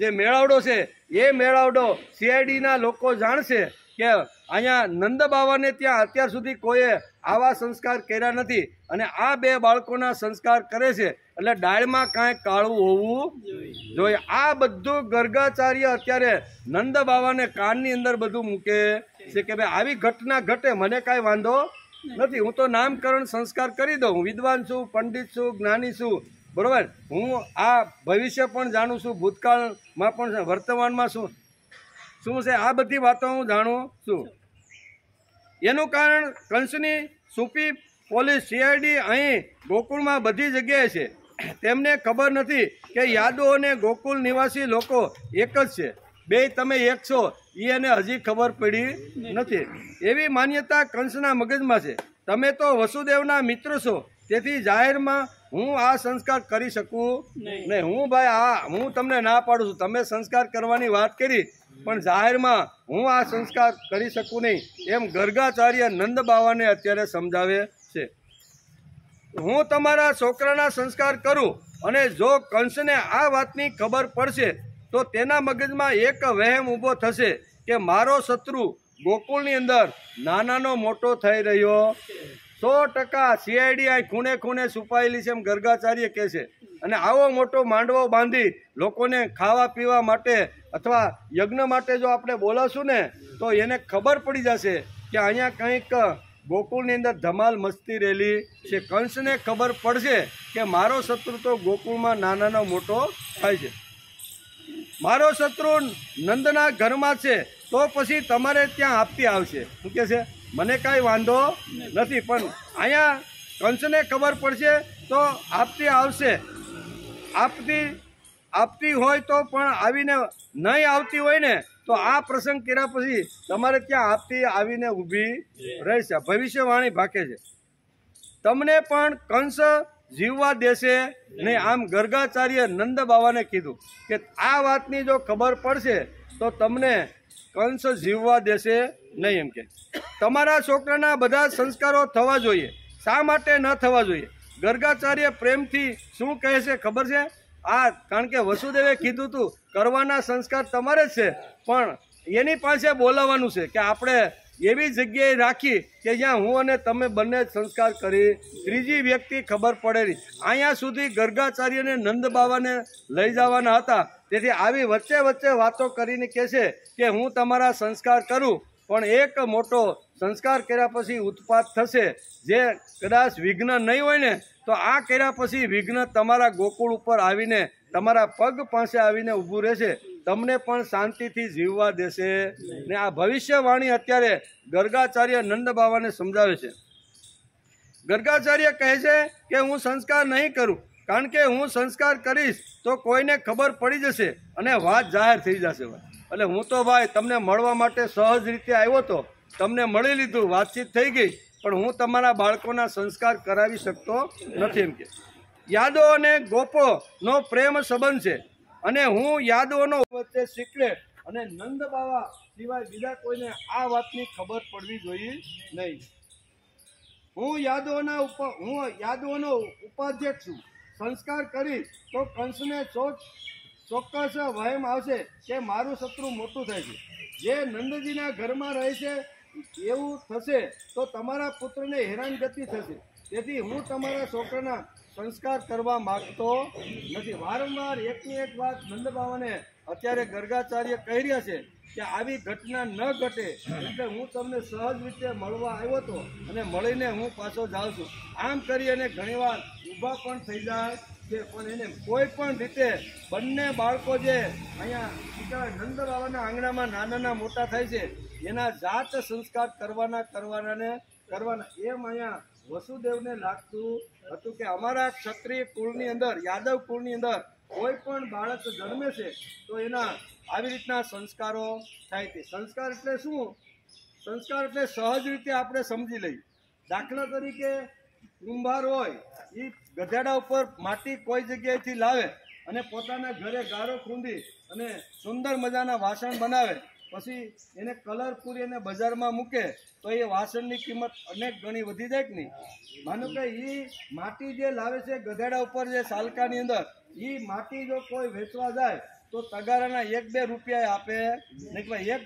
A: જે મેળાવડો છે એ મેળાવડો CIDના લોકો જાણશે કે અહીંયા નંદબાવાને ત્યાં અત્યાર સુધી કોઈએ આવા સંસ્કાર કર્યા નથી અને આ બે બાળકોના સંસ્કાર કરે છે, એટલે ડાળમાં કાંઈ કાળું હોવું જોઈએ. આ બધું ગર્ગાચાર્ય અત્યારે નંદબાવાને કાનની અંદર બધું મૂકે છે કે ભાઈ આવી ઘટના ઘટે મને કાંઈ વાંધો નથી, હું તો નામકરણ સંસ્કાર કરી દઉં, હું વિદ્વાન છું, પંડિત છું, જ્ઞાની છું, બરોબર, હું આ ભવિષ્ય પણ જાણું છું, ભૂતકાળમાં પણ વર્તમાનમાં શું છે આ બધી વાતો હું જાણું છું. એનું કારણ કંસની સુપી પોલીસ CID અહીં ગોકુળમાં બધી જગ્યાએ છે. તેમને ખબર નથી કે યાદવ અને ગોકુળ નિવાસી લોકો એક જ છે, બે તમે એક છો એને હજી ખબર પડી નથી. એવી માન્યતા કંસના મગજમાં છે. તમે તો વસુદેવના મિત્ર છો, તેથી જાહેરમાં હું આ સંસ્કાર કરી શકું નહીં. હું તમને ના પાડું છું, તમે સંસ્કાર કરવાની વાત કરી પણ જાહેરમાં હું આ સંસ્કાર કરી શકું નહીં એમ ગર્ગાચાર્ય નંદબાવાને અત્યારે સમજાવે છે. હું તમારા છોકરાના સંસ્કાર કરું અને જો કંસને આ વાતની ખબર પડશે તો તેના મગજમાં એક વહેમ ઊભો થશે કે મારો શત્રુ ગોકુળની અંદર નાનાનો મોટો થઈ રહ્યો. 100% CID આ ખૂણે ખૂણે છુપાયેલી છે એમ ગર્ગાચાર્ય કહે છે. અને આવો મોટો માંડવો બાંધી લોકોને ખાવા પીવા માટે અથવા યજ્ઞ માટે જો આપણે બોલાવશું ને તો એને ખબર પડી જશે કે અહીંયા કંઈક ગોકુળની અંદર ધમાલ મસ્તી રહેલી છે. કંસને ખબર પડશે કે મારો શત્રુ તો ગોકુળમાં નાનાનો મોટો થાય છે, મારો શત્રુ નંદના ઘરમાં છે, તો પછી તમારે ત્યાં આપતી આવશે. શું કહે છે? મને કાંઈ વાંધો નથી, પણ અહીંયા કંસને ખબર પડશે તો આપતી આવશે. આપતી હોય તો પણ આવીને નહીં આવતી હોય ને તો આ પ્રસંગ કર્યા પછી તમારે ત્યાં આપતી આવીને ઊભી રહેશે. ભવિષ્યવાણી ભાકે છે. તમને પણ કંસ જીવવા દેશે નહીં. આમ ગર્ગાચાર્ય નંદબાવાને કીધું કે આ વાતની જો ખબર પડશે તો તમને કંસ જીવવા દેશે નહીં. એમ કે તમારા છોકરાના બધા સંસ્કારો થવા જોઈએ. શા માટે ન થવા જોઈએ? ગર્ગાચાર્ય પ્રેમથી શું કહે છે ખબર છે? કારણ કે વસુદેવે કીધું હતું કરવાના સંસ્કાર તમારે જ છે, પણ એની પાસે બોલાવવાનું છે કે આપણે એવી જગ્યાએ રાખી કે જ્યાં હું અને તમે બંને સંસ્કાર કરી ત્રીજી વ્યક્તિ ખબર પડે નહીં. અહીંયા સુધી ગર્ગાચાર્યને નંદ બાવાને લઈ જવાના હતા. તેથી આવી વચ્ચે વચ્ચે વાતો કરીને કહે છે કે હું તમારા સંસ્કાર કરું, પણ એક મોટો સંસ્કાર કર્યા પછી ઉત્પાત થશે, જે કદાચ વિઘ્ન નહીં હોય ને તો આ કર્યા પછી વિઘ્ન તમારા ગોકુળ ઉપર આવીને તમારા પગ પાસે આવીને ઊભું રહેશે, તમને પણ શાંતિથી જીવવા દેશે. ને આ ભવિષ્યવાણી અત્યારે ગર્ગાચાર્ય નંદ બાવાને સમજાવે છે. ગર્ગાચાર્ય કહે છે કે હું સંસ્કાર નહીં કરું, કારણ કે હું સંસ્કાર કરીશ તો કોઈને ખબર પડી જશે અને વાત જાહેર થઈ જશે. એટલે હું તો ભાઈ તમને મળવા માટે સહજ રીતે આવ્યો હતો, તમને મળી લીધું, વાતચીત થઈ ગઈ, પણ હું તમારા બાળકોના સંસ્કાર કરાવી શકતો નથી. એમ કે યાદવ અને ગોપોનો પ્રેમ સંબંધ છે અને હું યાદવોનો વચ્ચે સિક્રેટ અને નંદ બાવા સિવાય બીજા કોઈને આ વાતની ખબર પડવી જોઈએ નહીં. હું યાદવોનો ઉપાધ્યક્ષ છું. સંસ્કાર કરી તો કંસને ચોક્કસ વહેમ આવશે કે મારું શત્રુ મોટું થાય છે. જે નંદજીના ઘરમાં રહે છે એવું થશે તો તમારા પુત્રને હેરાનગતિ થશે. તેથી હું તમારા છોકરાના સંસ્કાર કરવા માંગતો નથી. વારંવાર એકની એક વાત નંદ બાવાને અત્યારે ગર્ગાચાર્ય કહી રહ્યા છે કે આવી ઘટના ન ઘટે એટલે હું તમને સહજ રીતે મળવા આવ્યો હતો અને મળીને હું પાછો જાઉં છું. આમ કરી અને ઘણીવાર ઊભા પણ થઈ જાય છે, પણ એને કોઈ પણ રીતે બંને બાળકો જે અહીંયા નંદ બાવાના આંગણામાં નાના મોટા થાય છે એના જાત સંસ્કાર કરવાના એમ અહીંયા વસુદેવને લાગતું હતું કે અમારા ક્ષત્રિય કુળની અંદર, યાદવ કુળની અંદર કોઈ પણ બાળક જન્મે છે તો એના આવી રીતના સંસ્કારો થાય છે. સંસ્કાર એટલે શું? સંસ્કાર એટલે સહજ રીતે આપણે સમજી લઈએ. દાખલા તરીકે કુંભાર હોય, એ ગધેડા ઉપર માટી કોઈ જગ્યાએથી લાવે અને પોતાના ઘરે ગારો ખૂંદી અને સુંદર મજાના વાસણ બનાવે, પછી એને કલર પૂરી અને બજારમાં મૂકે તો એ વાસણની કિંમત અનેક ગણી વધી જાય કે નહીં? માનો કે એ માટી જે લાવે છે ગધેડા ઉપર જે સાલકાની અંદર, એ માટી જો કોઈ વેચવા જાય તો તગારાના 1-2 રૂપિયા આપે નહીં. કે એક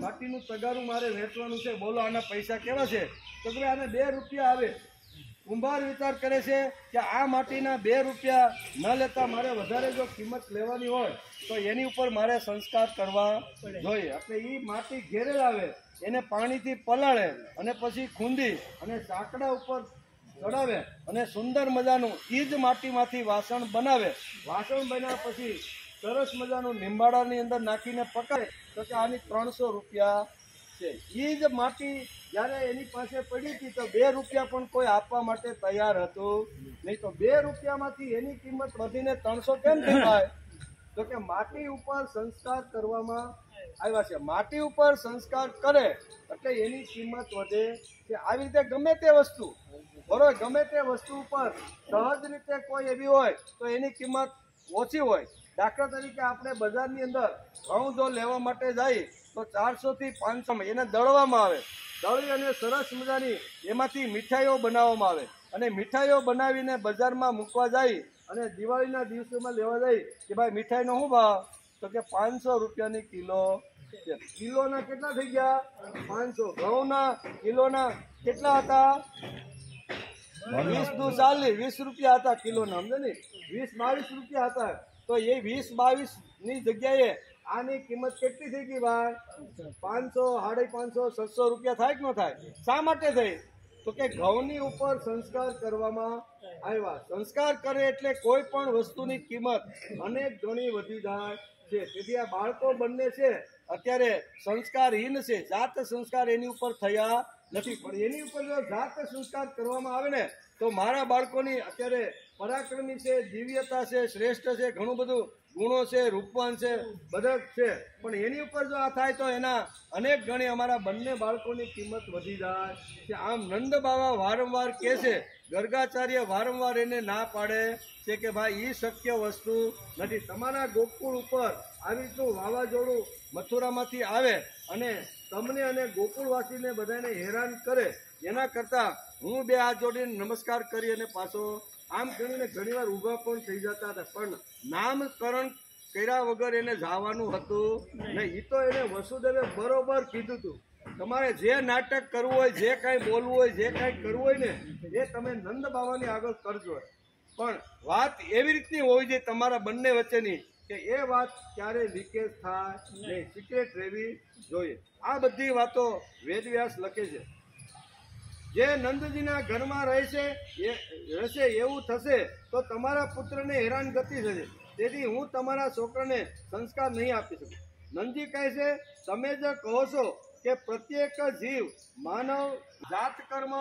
A: માટીનું તગારું મારે વેચવાનું છે, બોલો આના પૈસા કેવા છે? તો કે આને 2 રૂપિયા આવે. કુંભાર વિચાર કરે છે કે આ માટીના 2 રૂપિયા ન લેતા મારે વધારે જો કિંમત લેવાની હોય તો એની ઉપર મારે સંસ્કાર કરવા જોઈએ. એટલે એ માટી ઘેરે લાવે, એને પાણીથી પલાળે અને પછી ખૂંદી અને સાંકડા ઉપર ચડાવે અને સુંદર મજાનું એ જ માટીમાંથી વાસણ બનાવે. વાસણ બન્યા પછી સરસ મજાનું લીંબાડાની અંદર નાખીને પકાવે તો કે આની 300 રૂપિયા છે. એ જ માટી જ્યારે એની પાસે પડી હતી તો 2 રૂપિયા પણ કોઈ આપવા માટે તૈયાર હતું નહીં. તો 2 રૂપિયામાંથી એની કિંમત વધીને 300 કેમ થઈ જાય? તો કે માટી ઉપર સંસ્કાર કરવામાં આવ્યા છે. માટી ઉપર સંસ્કાર કરે એટલે એની કિંમત વધે છે. આવી રીતે ગમે તે વસ્તુ, બરોબર, ગમે તે વસ્તુ ઉપર સહજ રીતે કોઈ એવી હોય તો એની કિંમત ઓછી હોય. દાખલા તરીકે આપણે બજારની અંદર ઘઉં જો લેવા માટે જઈએ તો 400 થી 500 એને દળવામાં આવે. દળી અને સરસ મજાની એમાંથી મીઠાઈઓ બનાવવામાં આવે અને મીઠાઈઓ બનાવીને બજારમાં મૂકવા જાય અને દિવાળીના દિવસોમાં લેવા જાય કે ભાઈ મીઠાઈનો શું ભાવ? તો કે 500 રૂપિયાની કિલો. કિલોના કેટલા થઈ ગયા? 500. ઘઉંના કિલોના કેટલા હતા? 20 દુ 40, 20 રૂપિયા હતા કિલોના, સમજે ને? 20-22 રૂપિયા હતા. તો એ 20-22 ની જગ્યાએ આની કિંમત કેટલી થઈ ગઈ ભાઈ? 500, 550, 700 રૂપિયા થાય કે ન થાય? શા માટે થઈ? તો કે ઘઉંની ઉપર સંસ્કાર કરવામાં આવ્યા. સંસ્કાર કરે એટલે કોઈ પણ વસ્તુની કિંમત અનેક ગણી વધી જાય છે. તેથી આ બાળકો બંને છે અત્યારે સંસ્કારહીન છે. જાત સંસ્કાર એની ઉપર થયા નથી, પણ એની ઉપર જો જાત સંસ્કાર કરવામાં આવે ને તો મારા બાળકોની અત્યારે પરાક્રમી છે, દિવ્યતા છે, શ્રેષ્ઠ છે, ઘણું બધું ગુણો છે, રૂપવાન છે, બધા છે, પણ એની ઉપર જો આ થાય તો એના અનેક ગણી અમારા બંને બાળકોની કિંમત વધી જાય છે. આમ નંદ બાવા વારંવાર કહે છે, ગર્ગાચાર્ય વારંવાર એને ના પાડે છે કે ભાઈ એ શક્ય વસ્તુ નથી. તમારા ગોકુળ ઉપર આવી રીતનું વાવાઝોડું મથુરામાંથી આવે અને તમને અને ગોકુળવાસીને બધાને હેરાન કરે, એના કરતાં હું 2 હાથ જોડીને નમસ્કાર કરી અને પાછો આમ કરીને ઘણીવાર ઊભા પણ થઈ જતા હતા, પણ નામકરણ કર્યા વગર એને જવાનું હતું નહીં. એ તો એને વસુદેવે બરોબર કીધું હતું તમારે જે નાટક કરવું હોય, જે કાંઈ બોલવું હોય, જે કાંઈ કરવું હોય ને એ તમે નંદ બાવાની આગળ કરજો. પણ વાત એવી રીતની હોવી જોઈએ તમારા બંને વચ્ચેની કે એ વાત ક્યારેય લીકેજ થાય નહીં, સિક્રેટ રહેવી જોઈએ. આ બધી વાતો વેદવ્યાસ લખે છે. જે નંદજીના ઘરમાં રહેશે એવું થશે તો તમારા પુત્રને હેરાનગતિ થશે. તેથી હું તમારા છોકરાને સંસ્કાર નહીં આપી શકું. નંદજી કહે છે, તમે જે કહો છો કે પ્રત્યેક જીવ માનવ જાત કર્મ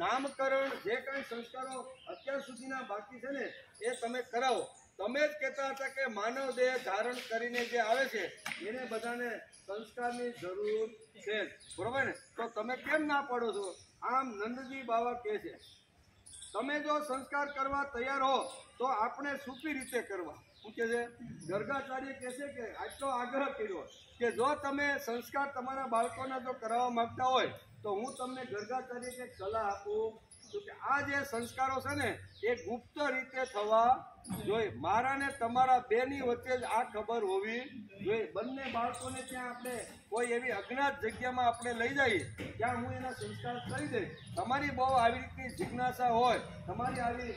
A: નામકરણ જે કંઈ સંસ્કારો અત્યાર સુધીના બાકી છે ને એ તમે કરાવો. તમે જ કહેતા હતા કે માનવ દેહ ધારણ કરીને જે આવે છે એને બધાને સંસ્કારની જરૂર છે, બરોબર ને? તો તમે કેમ ના પાડો છો? આમ નંદજી બાવા કહે છે, તમે જો સંસ્કાર કરવા તૈયાર હો તો આપણે સૂપી રીતે કરવા. શું કહે છે? ગર્ગાચાર્ય કહે છે કે આટલો આગ્રહ કર્યો કે જો તમે સંસ્કાર તમારા બાળકોના જો કરાવવા માંગતા હોય તો હું તમને ગર્ગાચાર્ય કે સલાહ આપું છું કે આ જે સંસ્કારો છે ને એ ગુપ્ત રીતે થવા જોઈએ. મારા ને તમારા બેની વચ્ચે જ આ ખબર હોવી જોઈએ. બંને બાળકોને ત્યાં આપણે કોઈ એવી અજ્ઞાત જગ્યામાં આપણે લઈ જઈએ ત્યાં હું એના સંસ્કાર કરી દઈશ. તમારી બહુ આવી રીતની જિજ્ઞાસા હોય, તમારી આવી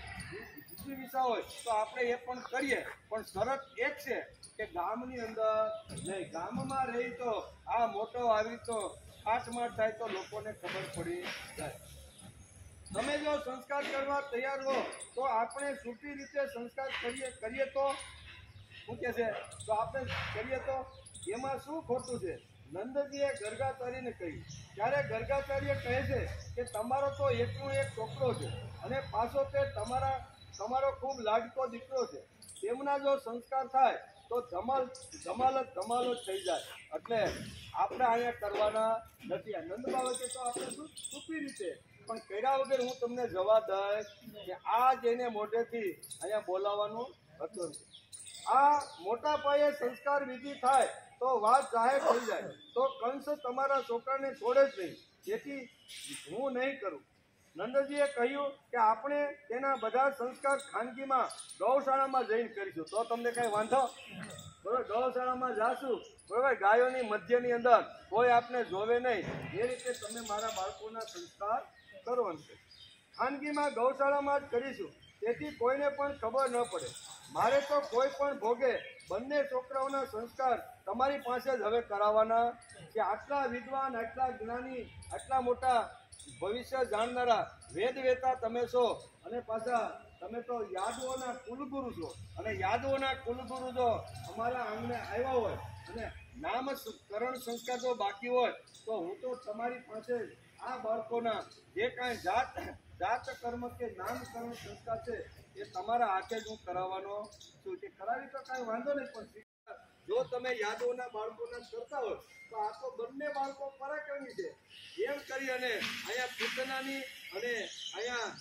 A: વિષય હોય તો આપણે એ પણ કરીએ. પણ શરત એક છે કે ગામની અંદર નહીં. ગામમાં રહી તો આ મોટો આવી તો આઠમાઠ થાય તો લોકોને ખબર પડી જાય. તમે જો સંસ્કાર કરવા તૈયાર હો તો આપણે સૂટી રીતે સંસ્કાર કરીએ તો શું કહે છે? તો આપણે કરીએ તો એમાં શું ખોટું છે? નંદજીએ ગર્ગાચાર્યને કહ્યું. ત્યારે ગર્ગાચાર્ય કહે છે કે તમારો તો એકનો એક છોકરો છે અને પાછો તે તમારો ખૂબ લાડકો દીકરો છે. તેમના જો સંસ્કાર થાય તો ધમાલ જ થઈ જાય. એટલે આપણે અહીંયા કરવાના નથી. નંદ બાવા કે તો આપણે સૂપી રીતે પણ કર્યા વગર હું તમને જવાબ દઈશ કે આ જેને મોઢેથી અહીંયા બોલાવવાનું હતું. આ મોટા પાયે સંસ્કાર વિધિ થાય તો વાત જાહેર થઈ જાય તો કંસ તમારા છોકરાને છોડે જ નહીં. જેથી હું નહીં કરું. નંદજીએ કહ્યું કે આપણે તેના બધા સંસ્કાર ખાનગીમાં ગૌશાળામાં જઈને કરીશું. તો તમને કઈ વાંધો? બરોબર, ગૌશાળામાં જાશું, બરોબર, ગાયોની મધ્યની અંદર કોઈ આપને જોવે નહીં. એ રીતે તમે મારા બાળકોના સંસ્કાર કરવાનું છે. ખાનગીમાં ગૌશાળામાં જ કરીશું તેથી કોઈને પણ ખબર ન પડે. મારે તો કોઈ પણ ભોગે બંને છોકરાઓના સંસ્કાર તમારી પાસે જ હવે કરાવવાના કે આટલા વિદ્વાન, આટલા જ્ઞાની, આટલા મોટા ભવિષ્ય જાણનારા વેદવેતા તમે છો અને પાછા તમે તો યાદવોના કુલગુરુ છો. અને યાદવોના કુલગુરુ જો અમારા આંગણે આવ્યા હોય અને નામકરણ સંસ્કાર જો બાકી હોય તો હું તો તમારી પાસે આ બાળકોના જે કાંઈ જાત કર્મ કે નામકરણ સંસ્કાર છે એ તમારા હાથે જ હું કરાવવાનો છું. કે કરાવી તો કાંઈ વાંધો નહીં, પણ જો તમે યાદવોના બાળકોના કરતા હોય તો આ તો બંને બાળકો પરાક્રમી છે. એમ કરી અને અહીંયા પૂતનાની અને અહીંયા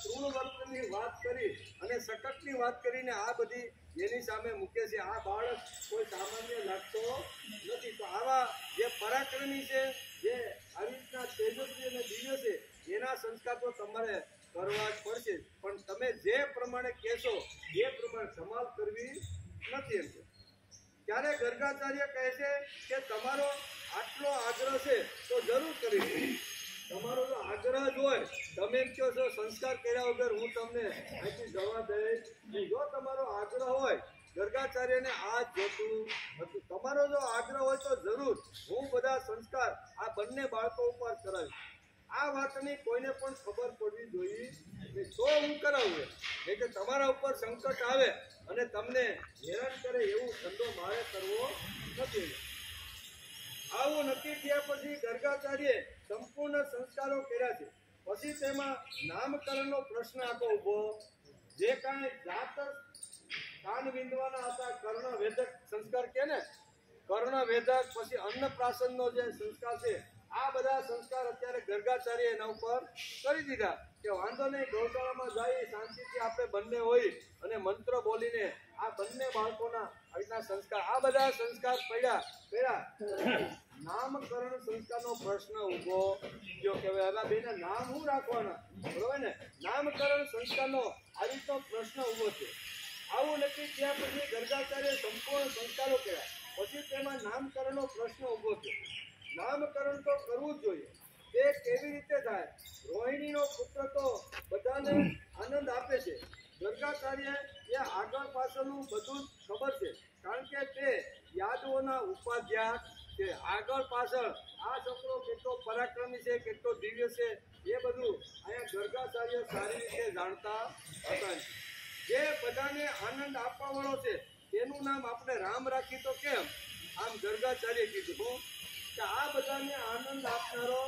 A: તૃણવર્તની વાત કરી અને સકટની વાત કરીને આ બધી એની સામે મૂકે છે. આ બાળક કોઈ સામાન્ય લાગતો નથી. તો આવા જે પરાક્રમી છે, જે આવી રીતના તેજસ્વી અને દિવ્ય છે એના સંસ્કાર તો તમારે કરવા જ પડશે. પણ તમે જે પ્રમાણે કહેશો એ પ્રમાણે ધમાલ કરવી નથી. એમ છે. ત્યારે ગર્ગાચાર્ય કહે છે કે તમારો આટલો આગ્રહ છે તો જરૂર કરી. તમારો જો આગ્રહ જ હોય, તમે એમ કહો છો સંસ્કાર કર્યા વગર હું તમને અહીંથી જવા દઈશ નહીં. જો તમારો આગ્રહ હોય, ગર્ગાચાર્યને આ જોતું હતું. તમારો જો આગ્રહ હોય તો જરૂર હું બધા સંસ્કાર આ બંને બાળકો ઉપર કરાવીશ. આ વાતની કોઈને પણ ખબર પડવી જોઈએ તો હું કરાવું. એટલે કે તમારા ઉપર સંકટ આવે અને તમને હેરાન કરે એવું ધંધો મારે કરવો નથી. આવું નક્કી થયા પછી ગર્ગાચાર્યે સંપૂર્ણ સંસ્કારો કર્યા છે. પછી તેમાં નામકરણનો પ્રશ્ન આખો ઉભો. જે કાંઈ જાત કાન વિંદવાના હતા, કર્ણવેદક સંસ્કાર કે ને, કર્ણવેદક, પછી અન્નપ્રાશનનો જે સંસ્કાર છે, આ બધા સંસ્કાર અત્યારે ગર્ગાચાર્ય એના ઉપર કરી દીધા કે વાંધો નહીં, ગૌશાળામાં જઈ શાંતિથી આપણે બંને હોય અને મંત્ર બોલીને આ બંને બાળકોના આટલા સંસ્કાર, આ બધા સંસ્કાર પડ્યા. નામકરણ સંસ્કારનો પ્રશ્ન ઉભો થયો કે હવે બેના નામ શું રાખવાના, બરોબર ને? નામકરણ સંસ્કારનો આ રીતનો પ્રશ્ન ઉભો થયો. આવું નક્કી થયા પછી ગર્ગાચાર્ય સંપૂર્ણ સંસ્કારો કર્યા. પછી તેમાં નામકરણનો પ્રશ્ન ઉભો થયો. નામકરણ તો કરવું જ જોઈએ. તે કેવી રીતે થાય? રોહિણીનો પુત્ર તો બધાને આનંદ આપે છે. ગર્ગાચાર્ય એ આગળ પાછળનું બધું જ ખબર છે, કારણ કે તે યાદવોના ઉપાધ્યાય છે. આગળ પાછળ આ છોકરો કેટલો પરાક્રમી છે, કેટલો દિવ્ય છે, એ બધું અહીંયા ગર્ગાચાર્ય સારી રીતે જાણતા હતા. જે બધાને આનંદ આપવા વાળો છે તેનું નામ આપણે રામ રાખી તો કેમ? આમ ગર્ગાચાર્ય કીધું કે આ બધાને આનંદ આપનારો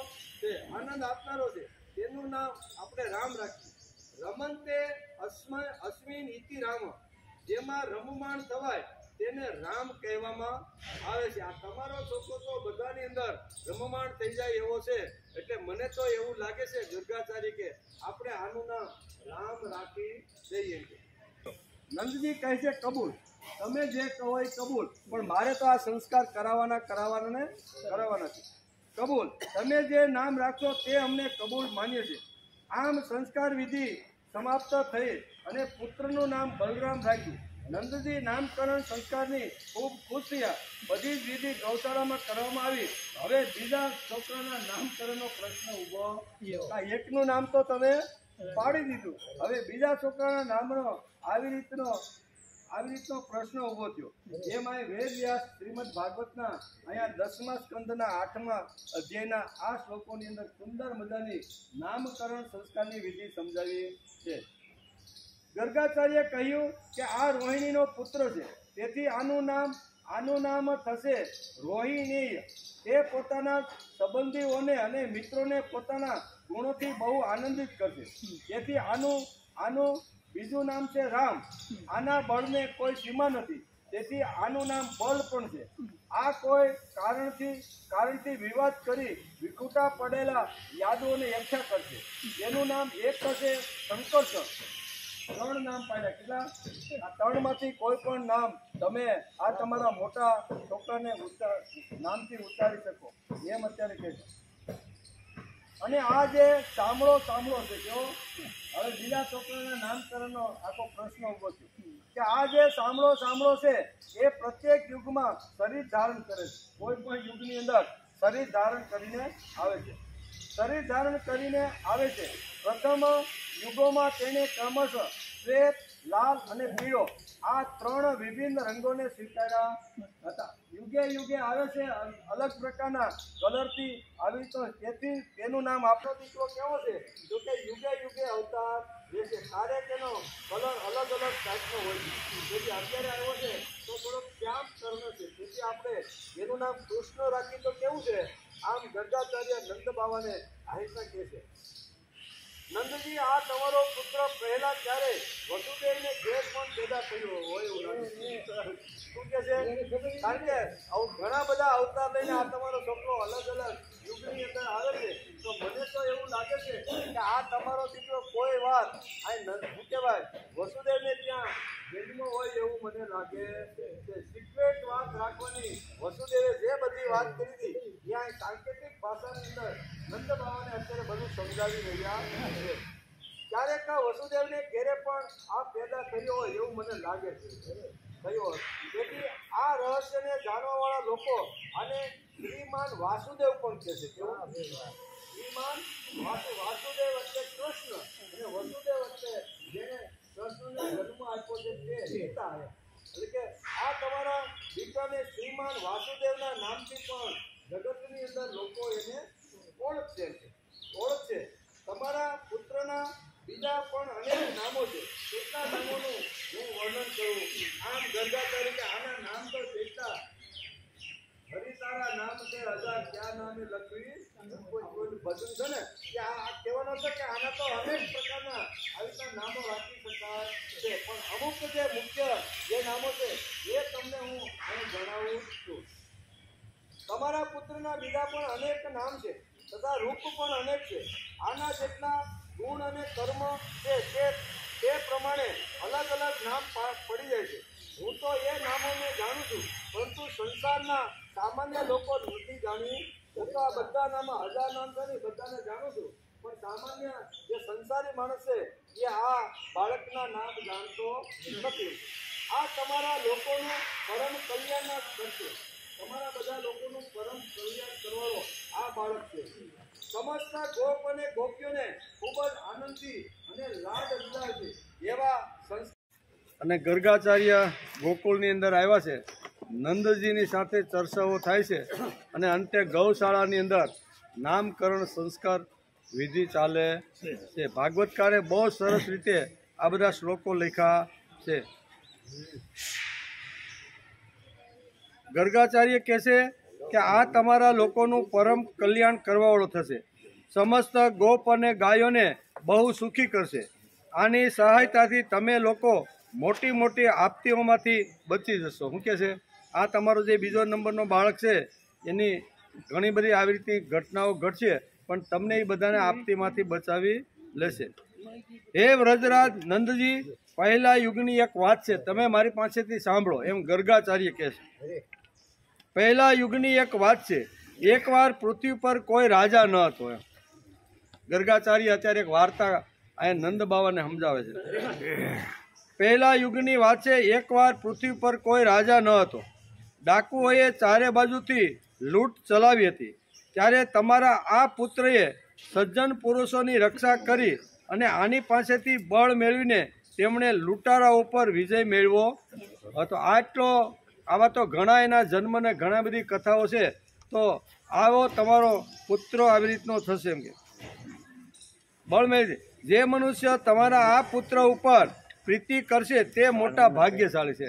A: છે તેનું નામ આપણે રામ રાખીએ. રમંતે અસ્મિન ઇતિ રામ, જેમાં રમમાણ થવાય તેને રામ કહેવામાં આવે છે. આ તમારો છોકરો તો બધાની અંદર રમમાણ થઈ જાય એવો છે, એટલે મને તો એવું લાગે છે ગર્ગાચાર્ય કે આપણે આનું નામ રામ રાખી દઈએ. નંદજી કહે છે કબૂલ, તમે જે કહો એ કબૂલ, પણ મારે તો આ સંસ્કાર કરાવવાના છે. કબૂલ, તમે જે નામ રાખશો તે અમને કબૂલ માન્ય છે. આમ સંસ્કાર વિધિ સમાપ્ત થઈ અને પુત્રનું નામ બલરામ રાખ્યું. નંદજી નામકરણ સંસ્કારની ખૂબ ખુશ થયા. બધી જ વિધિ ગૌશાળામાં કરવામાં આવી. હવે બીજા છોકરાના નામકરણનો પ્રશ્ન ઉભો. એકનું નામ તો તમે પાડી દીધું, હવે બીજા છોકરાના નામનો આવી રીતનો પ્રશ્ન ઉભો થયો. એમાં વેદ વ્યાસ શ્રીમદ ભાગવતના અહીંયા 10મા સ્કંદના 8મા અધ્યાયના આ શ્લોકોની અંદર સુંદર મજાની નામકરણ સંસ્કારની વિધિ સમજાવી છે. ગર્ગાચાર્ય કહ્યું કે આ રોહિણીનો પુત્ર છે, તેથી આનું નામ થશે રોહિણીય. તે પોતાના સંબંધીઓને અને મિત્રોને પોતાના ગુણોથી બહુ આનંદિત કરશે. તેથી આનું બીજું નામ છે રામ. આના બળને કોઈ સીમા નથી, તેથી આનું નામ બલ પણ છે. આ કોઈ કારણથી વિવાદ કરી વિખૂટા પડેલા યાદવોને એકઠા કરશે. તેનું નામ એક થશે સંકર્ષણ. 3 નામ પાડ્યા. કેટલા? આ 3માંથી કોઈ પણ નામ તમે આ તમારા મોટા છોકરાને નામથી ઉચ્ચારી શકો એમ અત્યારે કહેજો. અને આ જે સાંભળો છે જો હવે બીજા છોકરાના નામકરણનો આખો પ્રશ્ન ઉભો છે કે આ જે સાંભળો છે એ પ્રત્યેક યુગમાં શરીર ધારણ કરે છે. કોઈ પણ યુગની અંદર શરીર ધારણ કરીને આવે છે. પ્રથમ યુગોમાં તેને ક્રમશઃ શ્વેત, લાલ અને પીળો આ 3 વિભિન્ન રંગોને સ્વીકાર્યા હતા. યુગે આવે છે અલગ પ્રકારના કલરથી આવી, તો તેથી તેનું નામ આપણો દીકરો કેવો છે? જો કે યુગે અવતાર રહેશે, ત્યારે તેનો કલર અલગ ટાઈપનો હોય છે. તેથી અત્યારે આવ્યો છે તો થોડોક શ્યામ કર્ણ છે, તેથી આપણે એનું નામ કૃષ્ણ રાખી તો કેવું છે? આમ ગર્ગાચાર્ય નંદ બાવાને આહિષા કહે છે. નંદજી, આ તમારો પુત્ર પહેલા ક્યારે વસુદેવને ઘેર પણ પેદા થયો હોય એવું લાગે છે. શું કે છે? કારણ કે ઘણા બધા અવતાર લઈને આ તમારો છોકરો અલગ યુગની અંદર આવે છે, તો મને તો એવું લાગે છે કે આ તમારો દીકરો કોઈ વાર શું કહેવાય વસુદેવને ત્યાં જન્મ હોય એવું મને લાગે છે. સિક્રેટ વાત રાખવાની વસુદેવે જે બધી વાત કરી હતી ત્યાં સાંકેતિક ભાષાની અંદર નંદ બાવાને અત્યારે બધું સમજાવી રહ્યા છે. ક્યારેક વસુદેવને ઘેરે પણ આ પેદા કર્યો હોય એવું મને લાગે છે. તેથી આ રહસ્યને જાણવાવાળા લોકો અને શ્રીમાન વાસુદેવ પણ કહે છે. શ્રીમાન વાસુદેવ એટલે કૃષ્ણ, અને વસુદેવ એટલે જેને કૃષ્ણને જન્મ આપ્યો છે તે પિતા. એટલે કે આ તમારા દીકરાને શ્રીમાન વાસુદેવના નામથી પણ જગતની અંદર લોકો એને ઓળખે. તમારા પુત્રના બીજા પણ અનેક નામો છે. કેટલા નામોનું હું વર્ણન કરું? આમ ગર્ગાચાર્ય કે આના નામ તો કેટલા હરિતારા નામ છે 1000, ક્યાં નામે લખવી બધું છે ને, કે આ કહેવાનો છે કે આના તો અનેક પ્રકારના આવી નામો રાખી શકાય છે. પણ અમુક જે મુખ્ય જે નામો છે એ તમને હું અહીં જણાવું છું. તમારા પુત્રના બીજા પણ અનેક નામ છે તથા રૂપ પણ અનેક છે. આના જેટલા ગુણ અને કર્મ છે તે પ્રમાણે અલગ નામ પડી જાય છે. હું તો એ નામોને જાણું છું, પરંતુ સંસારના સામાન્ય લોકો નથી જાણી. હું તો આ બધા નામમાં 1000 નામ છે ને બધાને જાણું છું, પણ સામાન્ય જે સંસારી માણસ છે એ આ બાળકના નામ જાણતો નથી. આ તમારા લોકોનું પરમ કલ્યાણ કરશે. તમારા બધા લોકોનું પરમ કલ્યાણ કરવાનો આ બાળક છે. સમસ્ત ગોપ અને ગોપીઓને ખૂબ જ આનંદથી અને લાડ અલંકાર છે એવા સંસ્કાર અને ગર્ગાચાર્ય ગોકુળની અંદર આવ્યા છે. નંદજીની સાથે ચર્ચાઓ થાય છે અને અંતે ગૌશાળાની અંદર નામકરણ સંસ્કાર વિધિ ચાલે છે. ભાગવતકારે બહુ સરસ રીતે આ બધા શ્લોકો લખ્યા છે. ગર્ગાચાર્ય કહે છે કે આ તમારા લોકોનું પરમ કલ્યાણ કરવાવાળો થશે. સમસ્ત ગોપ અને ગાયોને બહુ સુખી કરશે. આની સહાયતાથી તમે લોકો મોટી મોટી આપત્તિઓમાંથી બચી જશો. શું કહે છે? આ તમારો જે બીજો નંબરનો બાળક છે એની ઘણી બધી આવી રીતની ઘટનાઓ ઘટશે, પણ તમને એ બધાને આપત્તિમાંથી બચાવી લેશે. હે વ્રજરાજ નંદજી, પહેલા યુગની એક વાત છે, તમે મારી પાસેથી સાંભળો, એમ ગર્ગાચાર્ય કહે છે. પહેલા યુગની એક વાત છે. એકવાર પૃથ્વી પર કોઈ રાજા ન હતો. એમ ગર્ગાચાર્ય અત્યારે એક વાર્તા અહીંયા નંદ બાવાને સમજાવે છે. પહેલા યુગની વાત છે. એકવાર પૃથ્વી પર કોઈ રાજા ન હતો. ડાકુઓએ ચારે બાજુથી લૂંટ ચલાવી હતી. ત્યારે તમારા આ પુત્રએ સજ્જન પુરુષોની રક્ષા કરી અને આની પાસેથી બળ મેળવીને તેમણે લૂંટારા ઉપર વિજય મેળવ્યો હતો. આવા તો ઘણા એના જન્મને ઘણા બધી કથાઓ છે. તો આવો તમારો પુત્ર આવી રીતનો થશે. એમ કે બળ મેળવી જે મનુષ્ય તમારા આ પુત્ર ઉપર પ્રીતિ કરશે તે મોટા ભાગ્યશાળી છે.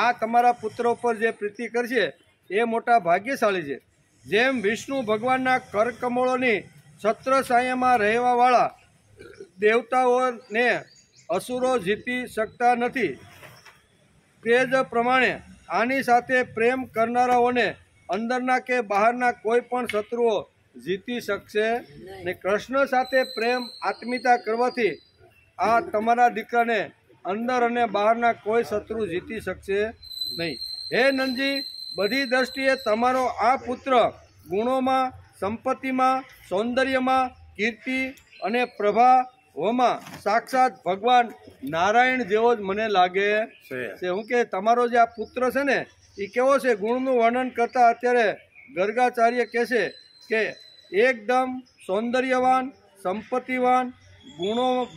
A: આ તમારા પુત્ર ઉપર જે પ્રીતિ કરશે એ મોટા ભાગ્યશાળી છે. જેમ વિષ્ણુ ભગવાનના કરકમળોની છત્રછાયામાં રહેવાવાળા દેવતાઓને અસુરો જીતી શકતા નથી, તે જ પ્રમાણે આની સાથે પ્રેમ કરનારાઓને અંદરના કે બહારના કોઈ પણ શત્રુઓ જીતી શકશે ને. કૃષ્ણ સાથે પ્રેમ આત્મીયતા કરવાથી આ તમારા દીકરાને અંદર અને બહારના કોઈ શત્રુ જીતી શકશે નહીં. હે નંદજી, બધી દ્રષ્ટિએ તમારો આ પુત્ર ગુણોમાં, સંપત્તિમાં, સૌંદર્યમાં, કીર્તિ અને પ્રભાવમાં સાક્ષાત ભગવાન નારાયણ જેવો જ મને લાગે છે. શું કે તમારો જે આ પુત્ર છે ને એ કેવો છે? ગુણનું વર્ણન કરતા અત્યારે ગર્ગાચાર્ય કહે છે કે એકદમ સૌંદર્યવાન, સંપત્તિવાન,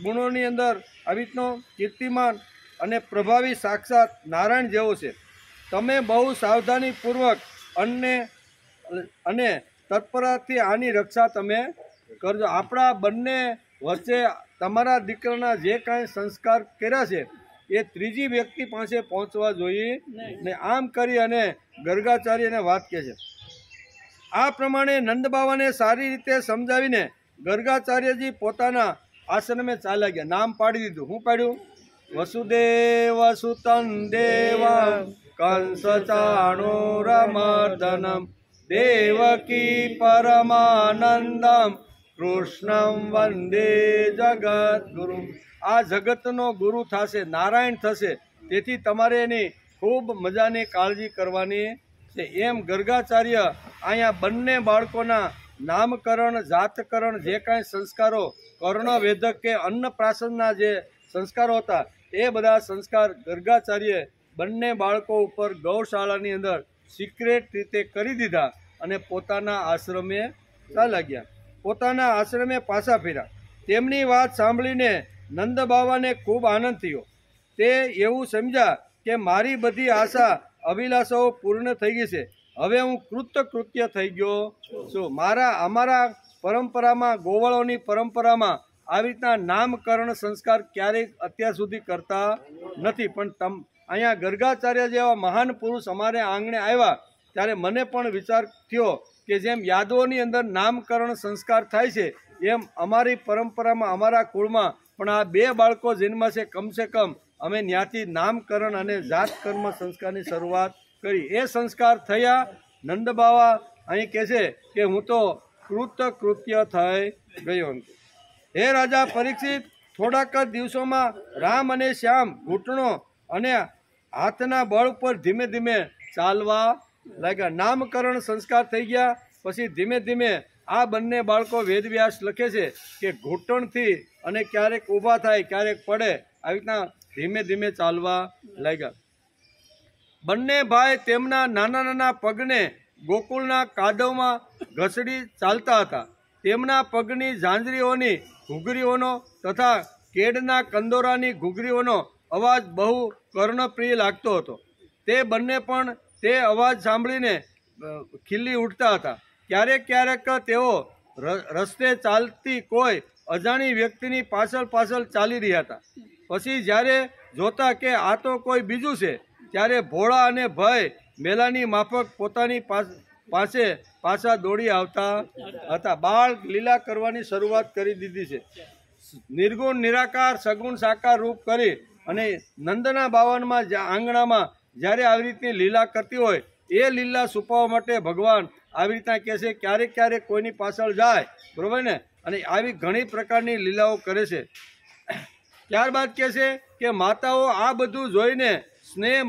A: ગુણોની અંદર આવી રીતનો કીર્તિમાન અને પ્રભાવી સાક્ષાત નારાયણ જેવો છે. તમે બહુ સાવધાનીપૂર્વક અને તત્પરતાથી આની રક્ષા તમે કરજો. આપણા બંને વચ્ચે તમારા દીકરાના જે કાંઈ સંસ્કાર કર્યા છે એ ત્રીજી વ્યક્તિ પાસે પહોંચવા જોઈએ ને. આમ કરી અને ગર્ગાચાર્યને વાત કહે છે. આ પ્રમાણે નંદબાવાને સારી રીતે સમજાવીને ગર્ગાચાર્યજી પોતાના આશ્રમે ચાલ્યા ગયા. નામ પાડી દીધું. શું પાડ્યું? વસુદેવ સુતં દેવ કંસ ચાણૂરમર્દનમ દેવકી પરમાનંદમ કૃષ્ણમ વંદે જગદગુરુ. આ જગતનો ગુરુ થશે, નારાયણ થશે. તેથી તમારે એની ખૂબ મજાની કાળજી કરવાની છે. એમ ગર્ગાચાર્ય અહીંયા બંને બાળકોના નામકરણ, જાતકરણ, જે કાંઈ સંસ્કારો કર્ણવેદક કે અન્નપ્રાશનના જે સંસ્કારો હતા એ બધા સંસ્કાર ગર્ગાચાર્ય બંને બાળકો ઉપર ગૌશાળાની અંદર સિક્રેટ રીતે કરી દીધા અને પોતાના આશ્રમે ચાલ્યા ગયા. પોતાના આશ્રમે પાછા ફર્યા. તેમની વાત સાંભળીને નંદ બાવાને ખૂબ આનંદ થયો. તે એવું સમજ્યા કે મારી બધી આશા અભિલાષાઓ પૂર્ણ થઈ ગઈ છે. હવે હું કૃત્ય થઈ ગયો છું. અમારા પરંપરામાં, ગોવાળોની પરંપરામાં આવી રીતના નામકરણ સંસ્કાર ક્યારેય અત્યાર સુધી કરતા નથી. પણ અહીંયા ગર્ગાચાર્ય જેવા મહાન પુરુષ અમારે આંગણે આવ્યા ત્યારે મને પણ વિચાર થયો કે જેમ યાદવોની અંદર નામકરણ સંસ્કાર થાય છે એમ અમારી પરંપરામાં, અમારા કુળમાં પણ આ બે બાળકો જન્માશે. કમસે કમ અમે ત્યાંથી નામકરણ અને જાતકર્મ સંસ્કારની શરૂઆત કરી. એ સંસ્કાર થયા. નંદબાવા અહીં કહે છે કે હું તો કૃત્ય થઈ ગયો. હે રાજા પરીક્ષિત, થોડાક જ દિવસોમાં રામ અને શ્યામ ઘૂંટણો અને હાથના બળ ઉપર ધીમે ધીમે ચાલવા લાગ્યા. નામકરણ સંસ્કાર થઈ ગયા પછી ધીમે ધીમે આ બંને બાળકો વેદવ્યાસ લખે છે કે ઘૂંટણથી અને ક્યારેક ઊભા થાય, ક્યારેક પડે, આવી રીતના ધીમે ધીમે ચાલવા લાગ્યા. બંને ભાઈ તેમના નાના નાના પગને ગોકુળના કાદવમાં ઘસડી ચાલતા હતા. તેમના પગની ઝાંઝરીઓની ઘૂઘરીઓનો તથા કેડના કંદોરાની ઘૂઘરીઓનો અવાજ બહુ કર્ણપ્રિય લાગતો હતો. તે બંને પણ તે અવાજ સાંભળીને ખીલી ઉઠતા હતા. ક્યારેક ક્યારેક તેઓ રસ્તે ચાલતી કોઈ અજાણી વ્યક્તિની પાછળ પાછળ ચાલી રહ્યા હતા. પછી જ્યારે જોતા કે આ તો કોઈ બીજું છે, ત્યારે ભોળા અને ભય મેલાની માફક પોતાની પાસે પાછા દોડી આવતા હતા. બાળ લીલા કરવાની શરૂઆત કરી દીધી છે. નિર્ગુણ નિરાકાર સગુણ સાકાર રૂપ કરી અને નંદના બાવનમાં આંગણામાં જ્યારે આવી રીતની લીલા કરતી હોય, એ લીલા છુપાવવા માટે ભગવાન આવી રીતના કહે છે. ક્યારેક ક્યારેક કોઈની પાછળ જાય, બરોબર ને, અને આવી ઘણી પ્રકારની લીલાઓ કરે છે. ત્યારબાદ કહે છે કે માતાઓ આ બધું જોઈને સ્નેહ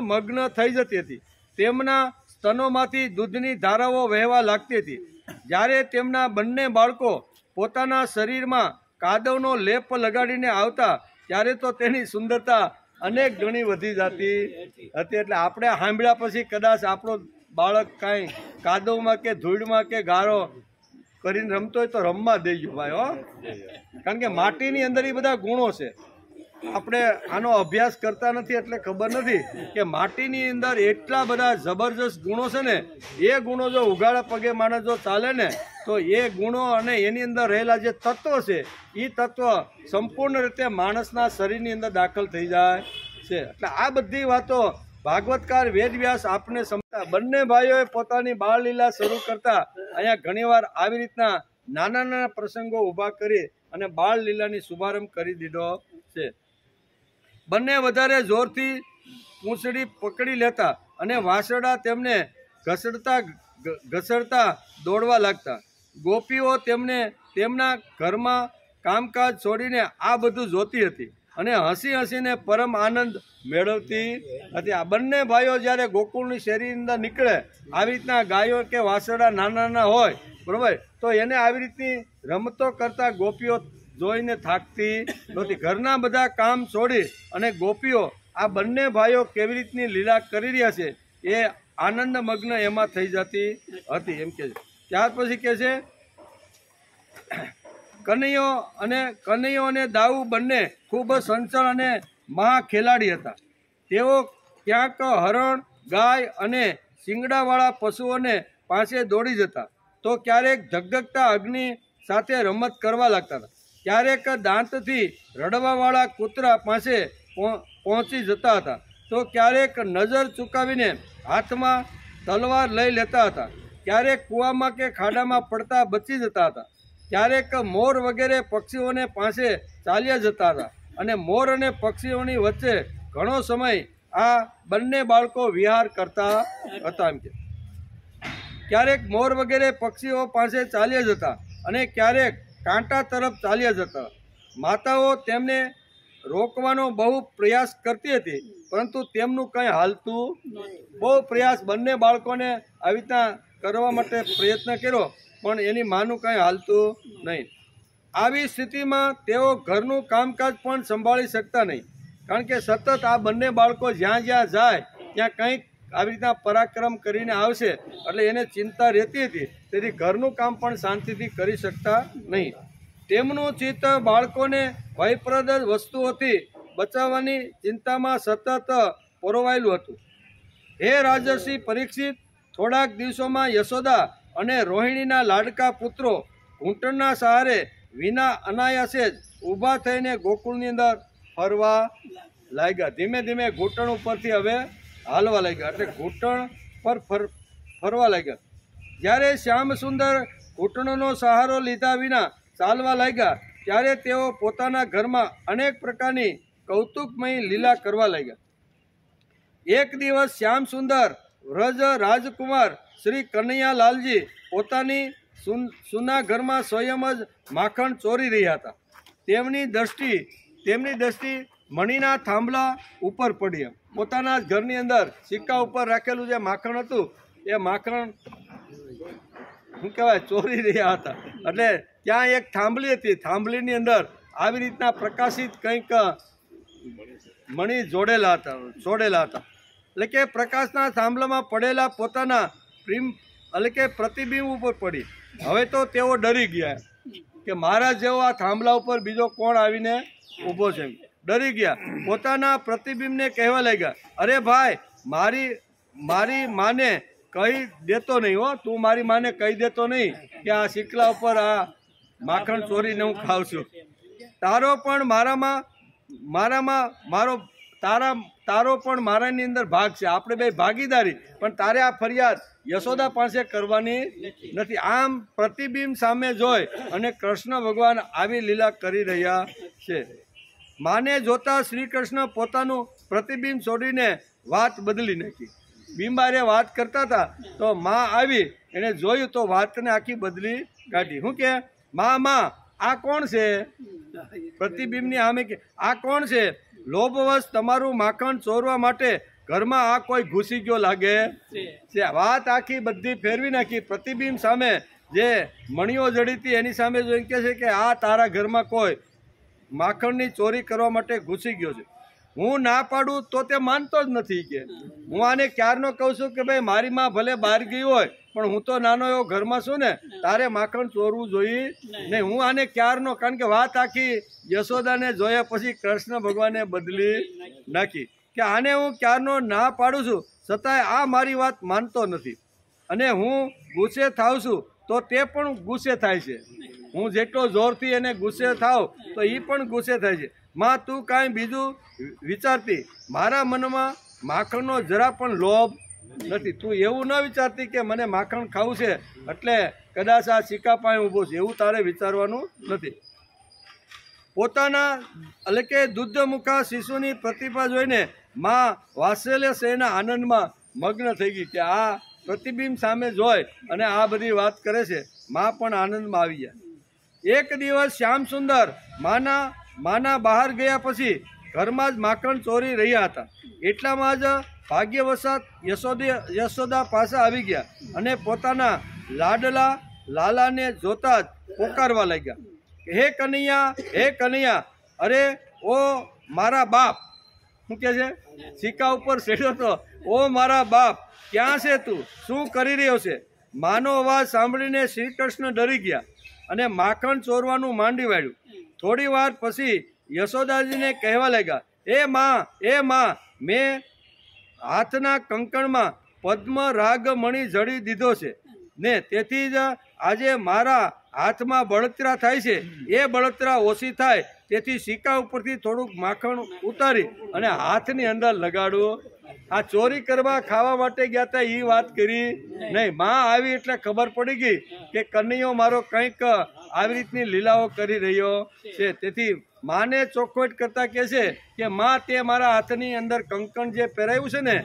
A: મગ્ન થઈ જતી હતી. તેમના સ્તનોમાંથી દૂધની ધારાઓ વહેવા લાગતી હતી. જ્યારે તેમના બંને બાળકો પોતાના શરીરમાં કાદવનો લેપ લગાડીને આવતા, ત્યારે તો તેની સુંદરતા અનેક ગણી વધી જતી હતી. એટલે આપણે સાંભળ્યા પછી કદાચ આપણો બાળક કાંઈ કાદવમાં કે ધૂળમાં કે ગારો કરીને રમતો હોય તો રમવા દેજો ભાઈ, હો. કારણ કે માટીની અંદર એ બધા ગુણો છે. આપણે આનો અભ્યાસ કરતા નથી એટલે ખબર નથી કે માટીની અંદર એટલા બધા જબરજસ્ત ગુણો છે ને. એ ગુણો જો ઉઘાડા પગે માણસ જો ચાલે ને, તો એ ગુણો અને એની અંદર રહેલા જે તત્વ છે, એ તત્વ સંપૂર્ણ રીતે માણસના શરીરની અંદર દાખલ થઈ જાય છે. એટલે આ બધી વાતો ભાગવતકાર વેદવ્યાસ આપને સમજતા. બંને ભાઈઓએ પોતાની બાળલીલા શરૂ કરતા અહીંયા ઘણીવાર આવી રીતના નાના નાના પ્રસંગો ઊભા કરી અને બાળલીલાની શુભારંભ કરી દીધો છે. બંને વધારે જોરથી પૂંછડી પકડી લેતા અને વાસરડા તેમને ઘસડતા દોડવા લાગતા. ગોપીઓ તેમના ઘરમાં કામકાજ છોડીને આ બધું જોતી હતી અને હસી હસીને પરમ આનંદ મેળવતી હતી. આ બંને ભાઈઓ જ્યારે ગોકુળની શેરીની અંદર નીકળે, આવી રીતના ગાયો કે વાસરડા નાના નાના હોય, બરોબર, તો એને આવી રીતની રમતો કરતા ગોપીઓ જોઈને થાકતી નહોતી. ઘરના બધા કામ છોડી અને ગોપીઓ આ બંને ભાઈઓ કેવી રીતની લીલા કરી રહ્યા છે એ આનંદ મગ્ન એમાં થઈ જતી હતી, એમ કે છે. ત્યાર પછી કે છે કનૈયો અને દાઉ બંને ખૂબ સંચળ અને મહા ખેલાડી હતા. તેઓ ક્યાંક હરણ, ગાય અને શિંગડાવાળા પશુઓને પાસે દોડી જતા, તો ક્યારેક ધગધગતા અગ્નિ સાથે રમત કરવા લાગતા હતા. ક્યારેક દાંતથી રડવાવાળા કૂતરા પાસે પહોંચી જતા હતા, તો ક્યારેક નજર ચૂકાવીને હાથમાં તલવાર લઈ લેતા હતા. ક્યારેક કૂવામાં કે ખાડામાં પડતા બચી જતા હતા. ક્યારેક મોર વગેરે પક્ષીઓને પાસે ચાલ્યા જતા હતા અને મોર અને પક્ષીઓની વચ્ચે ઘણો સમય આ બંને બાળકો વિહાર કરતા હતા. એમ કે ક્યારેક મોર વગેરે પક્ષીઓ પાસે ચાલ્યા જતા અને ક્યારેક કાંટા તરફ ચાલ્યા જતા. માતાઓ તેમને રોકવાનો બહુ પ્રયાસ કરતી હતી, પરંતુ તેમનું કંઈ હાલતું. બહુ પ્રયાસ બંને બાળકોને આવી રીતના કરવા માટે પ્રયત્ન કર્યો, પણ એની માનું કંઈ હાલતું નહીં. આવી સ્થિતિમાં તેઓ ઘરનું કામકાજ પણ સંભાળી શકતા નહીં, કારણ કે સતત આ બંને બાળકો જ્યાં જ્યાં જાય ત્યાં કંઈક આવી રીતના પરાક્રમ કરીને આવશે, એટલે એને ચિંતા રહેતી હતી. તેથી ઘરનું કામ પણ શાંતિથી કરી શકતા નહીં. તેમનું ચિત્ત બાળકોને ભયપ્રદ વસ્તુઓથી બચાવવાની ચિંતામાં સતત પરોવાયેલું હતું. હે રાજર્ષિ પરીક્ષિત, થોડાક દિવસોમાં યશોદા અને રોહિણીના લાડકા પુત્રો ઘૂંટણના સહારે વિના અનાયાસે જ ઊભા થઈને ગોકુળની અંદર ફરવા લાગ્યા. ધીમે ધીમે ઘૂંટણ ઉપરથી હવે હાલવા લાગ્યા, એટલે ઘૂંટણ પર ફરવા લાગ્યા. જ્યારે શ્યામ સુંદર ઘૂંટણનો સહારો લીધા વિના ચાલવા લાગ્યા, ત્યારે તેઓ પોતાના ઘરમાં અનેક પ્રકારની કૌતુકમય લીલા કરવા લાગ્યા. એક દિવસ શ્યામ સુંદર વ્રજ રાજકુમાર શ્રી કનૈયાલાલજી પોતાની સુના ઘરમાં સ્વયં જ માખણ ચોરી રહ્યા હતા. તેમની દ્રષ્ટિ મણીના થાંભલા ઉપર પડી. પોતાના ઘરની અંદર સિક્કા ઉપર રાખેલું જે માખણ હતું, એ માખણ શું કહેવાય ચોરી રહ્યા હતા. એટલે ત્યાં એક થાંભલી હતી, થાંભલીની અંદર આવી રીતના પ્રકાશિત કંઈક મણી છોડેલા હતા. એટલે કે પ્રકાશના થાંભલામાં પડેલા પોતાના એટલે કે પ્રતિબિંબ ઉપર પડી. હવે તો તેઓ ડરી ગયા કે મારા જેવો આ થાંભલા ઉપર બીજો કોણ આવીને ઊભો છે. ડરી ગયા. પોતાના પ્રતિબિંબને કહેવા લાગ્યા, અરે ભાઈ, મારી માને કહી દેતો નહીં હો, તું મારી માને કહી દેતો નહીં કે આ શીકલા ઉપર આ માખણ ચોરીને હું ખાઉં છું. તારો પણ તારો પણ મારાની અંદર ભાગ છે, આપણે બે ભાગીદારી, પણ તારે આ ફરિયાદ યશોદા પાસે કરવાની નથી. આમ પ્રતિબિંબ સામે જોઈ અને કૃષ્ણ ભગવાન આવી લીલા કરી રહ્યા છે. માને જોતા શ્રી કૃષ્ણ પોતાનું પ્રતિબિંબ છોડીને વાત બદલી નાખી. બિંબારે વાત કરતા હતા તો માં આવી, એને જોયું તો વાતને આખી બદલી કાઢી. શું કે માં આ કોણ છે? પ્રતિબિંબની સામે કે આ કોણ છે? લોભવશ તમારું માખણ ચોરવા માટે ઘરમાં આ કોઈ ઘૂસી ગયો લાગે છે. વાત આખી બધી ફેરવી નાખી. પ્રતિબિંબ સામે જે મણીઓ જડી હતી એની સામે જોઈને કહે છે કે આ તારા ઘરમાં કોઈ માખણની ચોરી કરવા માટે ઘૂસી ગયો છે. હું ના પાડું તો તે માનતો જ નથી. કે હું આને ક્યારનો કહું છું કે ભાઈ મારી માં ભલે બહાર ગઈ હોય પણ હું તો નાનો એવો ઘરમાં છું ને, તારે માખણ ચોરવું જોઈએ નહીં. હું આને ક્યારનો, કારણ કે વાત આખી યશોદાને જોયા પછી કૃષ્ણ ભગવાને બદલી નાખી કે આને હું ક્યારનો ના પાડું છું, છતાંય આ મારી વાત માનતો નથી અને હું ગુસ્સે થાઉં છું તો તે પણ ગુસ્સે થાય છે. હું જેટલો જોરથી એને ગુસ્સે થાવ તો એ પણ ગુસ્સે થાય છે. માં, તું કાંઈ બીજું વિચારતી, મારા મનમાં માખણનો જરા પણ લોભ નથી. તું એવું ન વિચારતી કે મને માખણ ખાવું છે એટલે કદાચ આ સિક્કા પાસે ઊભો છે, એવું તારે વિચારવાનું નથી. પોતાના એટલે કે દુગ્ધમુખા શિશુની પ્રતિભા જોઈને માં વાત્સલ્ય સેના આનંદમાં મગ્ન થઈ ગઈ કે આ પ્રતિબિંબ સામે જોઈ અને આ બધી વાત કરે છે. માં પણ આનંદમાં આવી ગયા. એક દિવસ શ્યામ સુંદર માના બહાર ગયા પછી ઘરમાં જ માખણ ચોરી રહ્યા હતા. એટલામાં જ ભાગ્યવશાત યશોદા પાસે આવી ગયા અને પોતાના લાલાને જોતા જ પોકારવા લાગ્યા, હે કનૈયા, અરે ઓ મારા બાપ. શું કે છે? સિક્કા ઉપર સેડ્યો તો, ઓ મારા બાપ, ક્યાં છે તું? શું કરી રહ્યો છે? માનો અવાજ સાંભળીને શ્રી કૃષ્ણ ડરી ગયા અને માખણ ચોરવાનું માંડી વાળ્યું. થોડી વાર પછી યશોદાજીને કહેવા લાગ્યા, એ માં, મેં હાથના કંકણમાં પદ્મ રાગમણી જડી દીધો છે ને, તેથી જ આજે મારા હાથમાં બળતરા થાય છે. એ બળતરા ઓછી થાય તેથી સિક્કા ઉપરથી થોડુંક માખણ ઉતારી અને હાથની અંદર લગાડવું. આ ચોરી કરવા ખાવા માટે ગયા હતા એ વાત કરી નહીં. માં આવી એટલે ખબર પડી ગઈ કે કનૈયો મારો કંઈક આવી રીતની લીલાઓ કરી રહ્યો છે. તેથી માને ચોખવટ કરતા કહે છે કે માં, તે મારા હાથની અંદર કંકણ જે પહેરાયું છે ને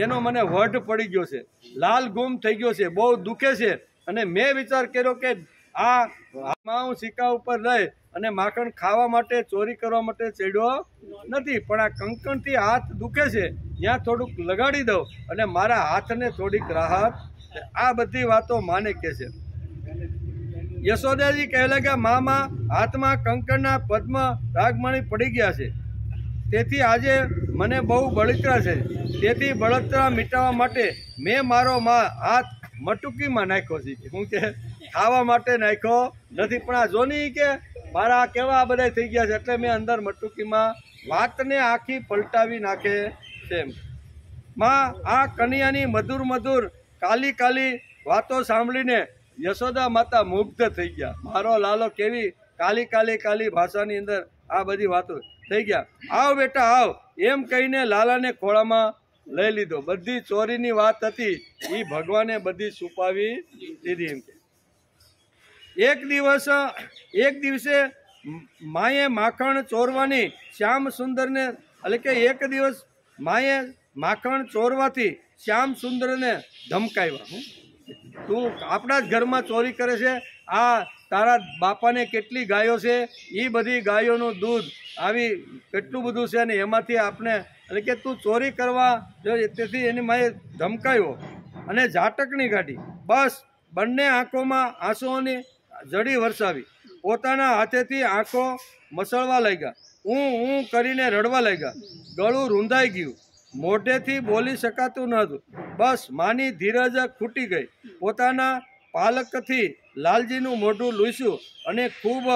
A: એનો મને વઢ પડી ગયો છે, લાલ ગુમ થઈ ગયો છે, બહુ દુખે છે. અને મેં વિચાર કર્યો કે આ હું સિક્કા ઉપર રહી અને માખણ ખાવા માટે ચોરી કરવા માટે ચડ્યો નથી, પણ આ કંકણથી હાથ દુખે છે, ત્યાં થોડુંક લગાડી દઉં અને મારા હાથને થોડીક રાહત. આ બધી વાતો માને કહે છે. યશોદાજી કહે લાગ્યા, મામા હાથમાં કંકણના પદ્મ રાગમણી પડી ગયા છે, તેથી આજે મને બહુ બળતરા છે. તેથી બળતરા મિટાવવા માટે મેં મારો હાથ મટુકીમાં નાખ્યો છે. હું કે ખાવા માટે નાખ્યો નથી, પણ આ જોની કે મારા કેવા બધા થઈ ગયા છે એટલે મેં અંદર મટુકીમાં. વાતને આખી પલટાવી નાખે છે. માં, આ કન્યાની મધુર કાલી વાતો સાંભળીને યશોદા માતા મુગ્ધ થઈ ગયા. મારો લાલો કેવી કાલી ભાષાની અંદર આ બધી વાતો થઈ ગયા. આવ બેટા આવ, એમ કહીને લાલાને ખોળામાં લઈ લીધો. બધી ચોરીની વાત હતી એ ભગવાને બધી છુપાવી દીધી. એમ કે એક દિવસે માએ માખણ ચોરવાની શ્યામ સુંદરને, એટલે કે એક દિવસ માએ માખણ ચોરવાથી શ્યામ સુંદરને ધમકાવ્યા. તું આપણા જ ઘરમાં ચોરી કરે છે, આ તારા બાપાને કેટલી ગાયો છે, એ બધી ગાયોનું દૂધ આવી કેટલું બધું છે ને એમાંથી આપણે, એટલે કે તું ચોરી કરવા, તેથી એની માએ ધમકાવ્યો અને ઝાટકણી કાઢી. બસ બંને આંખોમાં આંસુઓની જડી વરસાવી. પોતાના હાથેથી આંખો મસળવા લાગ્યા. હું કરીને રડવા લાગ્યા. ગળું રૂંધાઈ ગયું. મોઢેથી બોલી શકાતું ન હતું. બસ માની ધીરજ ખૂટી ગઈ. પોતાના પાલકથી લાલજીનું મોઢું લૂસ્યું અને ખૂબ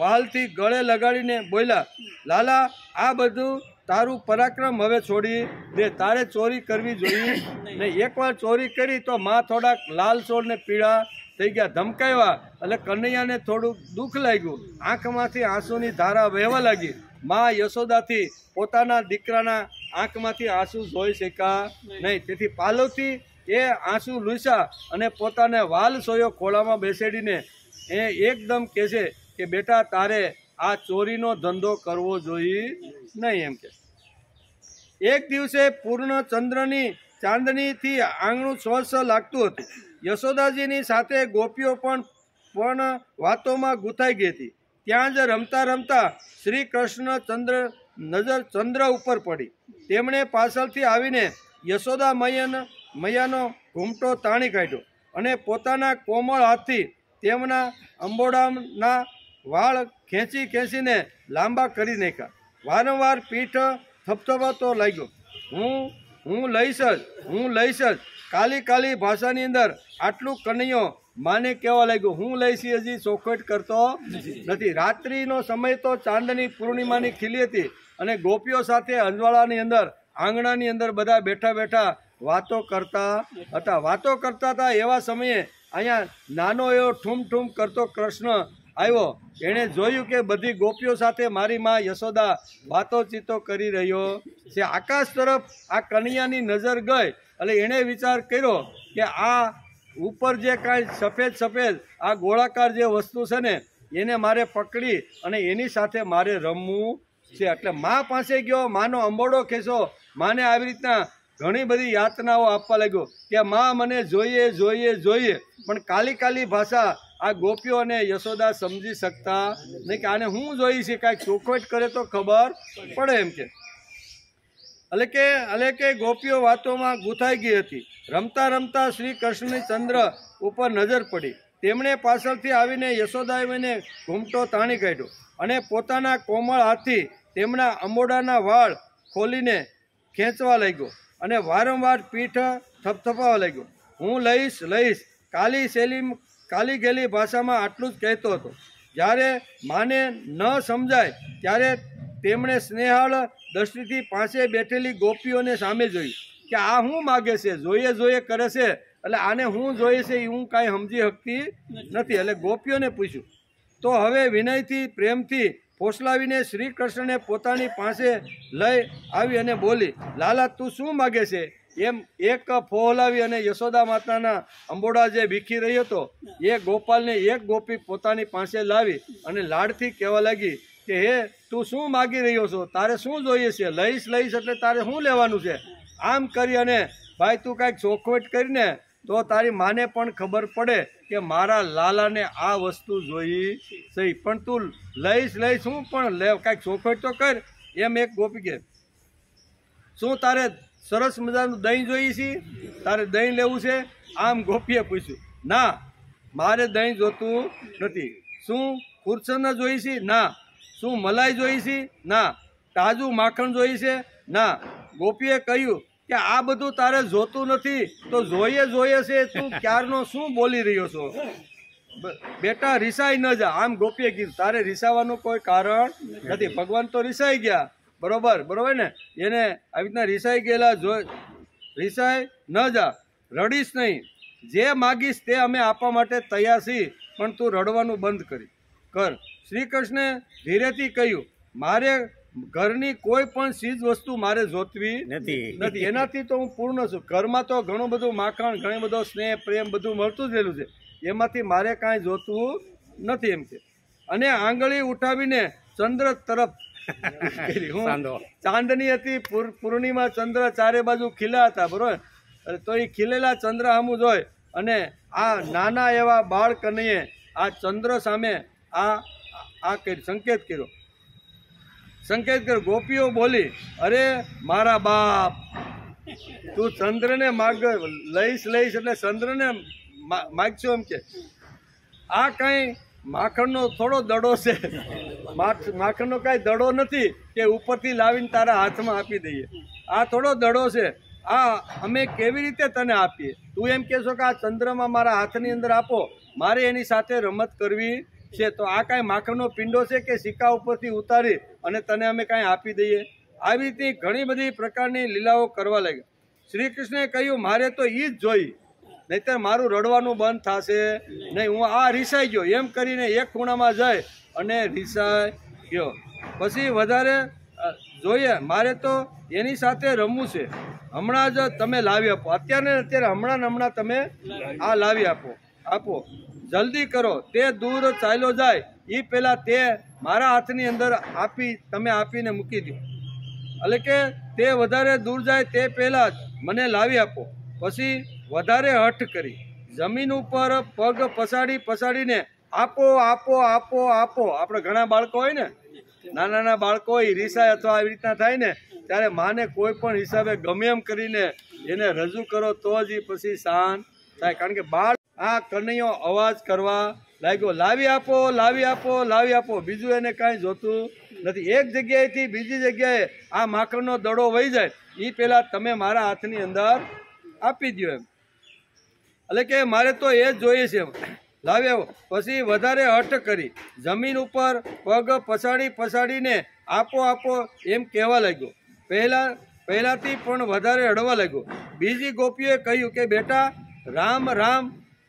A: વાલથી ગળે લગાડીને બોલ્યા, લાલા, આ બધું તારું પરાક્રમ હવે છોડી દે. તારે ચોરી કરવી જોઈએ નહીં. એકવાર ચોરી કરી તો માં થોડાક લાલ સોળ ને પીળા થઈ ગયા, ધમકાવ્યા. એટલે કનૈયાને થોડુંક દુઃખ લાગ્યું. આંખમાંથી આંસુની ધારા વહેવા લાગી. માં યશોદાથી પોતાના દીકરાના આંખમાંથી આંસુ જોઈ શક્યા નહીં. તેથી પાલવથી એ આંસુ લૂસ્યા અને પોતાને વાલ સોયો ખોળામાં બેસાડીને એ એકદમ કહે છે કે બેટા, તારે આ ચોરીનો ધંધો કરવો જોઈએ નહીં એમ કે. એક દિવસે પૂર્ણ ચંદ્રની ચાંદનીથી આંગણું સ્વચ્છ લાગતું હતું. યશોદાજીની સાથે ગોપીઓ પણ વાતોમાં ગૂંથાઈ ગઈ હતી. ત્યાં જ રમતા રમતા શ્રી કૃષ્ણ નજર ચંદ્ર ઉપર પડી. તેમણે પાછળથી આવીને યશોદા મૈયાનો ઘૂમટો તાણી કાઢ્યો અને પોતાના કોમળ હાથથી તેમના અંબોડાના વાળ ખેંચીને લાંબા કરી નાખ્યા. વારંવાર પીઠ થપથપાતો લાગ્યો. હું લઈશ જ. કાલી ભાષાની અંદર આટલું કનૈયો માને કહેવા લાગ્યો, હું લઈશ હજી ચોખવટ કરતો નથી. રાત્રિનો સમય તો ચાંદની પૂર્ણિમાની ખીલી હતી અને ગોપીઓ સાથે અંજવાળાની અંદર આંગણાની અંદર બધા બેઠા વાતો કરતા હતા. એવા સમયે અહીંયા નાનો એવો ઠૂમ કરતો કૃષ્ણ આવ્યો. એણે જોયું કે બધી ગોપીઓ સાથે મારી માં યશોદા વાતોચીતો કરી રહ્યો છે. આકાશ તરફ આ કનૈયાની નજર ગઈ. એટલે એણે વિચાર કર્યો કે આ ઉપર જે કાંઈ સફેદ આ ગોળાકાર જે વસ્તુ છે ને, એને મારે પકડી અને એની સાથે મારે રમવું છે. એટલે મા પાસે ગયો, માનો અંબોડો ખેંચો. માને આવી રીતના ઘણી બધી યાતનાઓ આપવા લાગ્યો કે માં મને જોઈએ. પણ કાલી ભાષા આ ગોપીઓ અને યશોદા સમજી શકતા નહીં કે આને હું જોઈ છે, કાંઈક ચોખવટ કરે તો ખબર પડે એમ કે. એટલે કે ગોપીઓ વાતોમાં ગૂંથાઈ ગઈ હતી. રમતા શ્રી કૃષ્ણની ચંદ્ર ઉપર નજર પડી. તેમણે પાછળથી આવીને યશોદાને ઘૂમટો તાણી કાઢ્યો અને પોતાના કોમળ હાથથી તેમના અંબોડાના વાળ ખોલીને ખેંચવા લાગ્યો અને વારંવાર પીઠ થપથપાવા લાગ્યો. હું લઈશ. કાલી ગેલી ભાષામાં આટલું જ કહેતો હતો. જ્યારે માને ન સમજાય ત્યારે તેમણે સ્નેહાળ દ્રષ્ટિથી પાસે બેઠેલી ગોપીઓને સામે જોઈ કે આ શું માગે છે, જોઈએ કરે છે. એટલે આને હું જોઈએ છે એ હું કાંઈ સમજી શકતી નથી. એટલે ગોપીઓને પૂછ્યું તો હવે વિનયથી પ્રેમથી ફોસલાવીને શ્રી કૃષ્ણને પોતાની પાસે લઈ આવી અને બોલી, લાલા, તું શું માગે છે? એમ એક ફોહલાવી અને યશોદા માતાના અંબોડા જે ભીખી રહ્યો હતો એ ગોપાલને એક ગોપી પોતાની પાસે લાવી અને લાડથી કહેવા લાગી કે હે, તું શું માગી રહ્યો છો? તારે શું જોઈએ છે? લઈશ એટલે તારે શું લેવાનું છે? આમ કરી અને ભાઈ તું કાંઈક ચોખવટ કરીને તો તારી માને પણ ખબર પડે કે મારા લાલાને આ વસ્તુ જોઈ સહી. પણ તું લઈશ હું પણ લે, કાંઈક ચોખવટ તો કર. એમ એક ગોપી કે, શું તારે સરસ મજાનું દહીં જોઈએ છે? તારે દહીં લેવું છે? આમ ગોપીએ પૂછ્યું. ના, મારે દહીં જોતું નથી. શું ખુરસન જોઈ છે? ના. શું મલાઈ જોઈ છે? ના. તાજું માખણ જોઈ છે? ના. ગોપીએ કહ્યું કે આ બધું તારે જોતું નથી તો જોઈએ છે. તું ક્યારનો શું બોલી રહ્યો છો? બેટા, રિસાઈ ન જા. આમ ગોપીએ કીધું, તારે રિસાવાનું કોઈ કારણ નથી. ભગવાન તો રિસાઈ ગયા, બરોબર ને? એને આવી રીતના રિસાઈ ગયેલા રિસાઈ ન જા, રડીશ નહીં. જે માગીશ તે અમે આપવા માટે તૈયાર છીએ, પણ તું રડવાનું બંધ કર. શ્રી કૃષ્ણે ધીરેથી કહ્યું, મારે ઘરની કોઈ પણ ચીજ વસ્તુ મારે જોતવી નથી. એનાથી તો હું પૂર્ણ છું. ઘરમાં તો ઘણું બધું માખણ, ઘણો બધો સ્નેહ પ્રેમ બધું મળતું જ રહેલું છે. એમાંથી મારે કાંઈ જોતું નથી એમ કે. અને આંગળી ઉઠાવીને ચંદ્ર તરફ ચાંદની હતી પૂર્ણિમા, ચંદ્ર ચારે બાજુ ખીલા હતા, બરોબર? તો એ ખીલેલા ચંદ્ર સામું જોઈ અને આ નાના એવા બાળ કનૈયે આ ચંદ્ર સામે આ સંકેત કર્યો. ગોપીઓ બોલી, અરે મારા બાપ, તું ચંદ્રને માગ, લઈશ એટલે ચંદ્રને માગશો એમ કે. આ કઈ માખણનો થોડો દડો છે? માખણનો કાંઈ દડો નથી કે ઉપરથી લાવીને તારા હાથમાં આપી દઈએ. આ થોડો દડો છે, આ અમે કેવી રીતે તને આપીએ? તું એમ કહેશો કે આ ચંદ્રમાં મારા હાથની અંદર આપો, મારે એની સાથે રમત કરવી છે, તો આ કાંઈ માખણનો પિંડો છે કે સિક્કા ઉપરથી ઉતારી અને તને અમે કાંઈ આપી દઈએ? આવી રીતે ઘણી બધી પ્રકારની લીલાઓ કરવા લાગ્યા. શ્રી કૃષ્ણે કહ્યું મારે તો એ જ જોઈ, નહીંતર મારું રડવાનું બંધ થશે નહીં. હું આ રીસાઈ ગયો એમ કરીને એક ખૂણામાં જાય અને રીસાઈ ગયો. પછી વધારે જોઈએ, મારે તો એની સાથે રમવું છે, હમણાં જ તમે લાવી આપો, અત્યારે હમણાં તમે આ લાવી આપો, જલ્દી કરો. તે દૂર ચાલ્યો જાય એ પહેલાં તે મારા હાથની અંદર તમે આપીને મૂકી દો. એટલે કે તે વધારે દૂર જાય તે પહેલાં જ મને લાવી આપો. પછી વધારે હઠ કરી જમીન ઉપર પગ પસાડીને આપો. આપણે ઘણા બાળકો હોય ને, નાના બાળકો હોય, રીસાય અથવા આવી રીતના થાય ને, ત્યારે માને કોઈ પણ હિસાબે ગમે એમ કરીને એને રજૂ કરો તો જ એ પછી શાંત થાય. કારણ કે બાળ આ કનૈયો અવાજ કરવા લાગ્યો, લાવી આપો. બીજું એને કાંઈ જોતું નથી. એક જગ્યાએથી બીજી જગ્યાએ આ માખણનો દડો વહી જાય એ પહેલાં તમે મારા હાથની અંદર આપી દો એમ. એટલે કે મારે તો એ જ જોઈએ છે, લાવી આવો. પછી વધારે હઠ કરી જમીન ઉપર પગ પસાડીને આપો એમ કહેવા લાગ્યો. પહેલાથી પણ વધારે હળવા લાગ્યો. બીજી ગોપીઓએ કહ્યું કે બેટા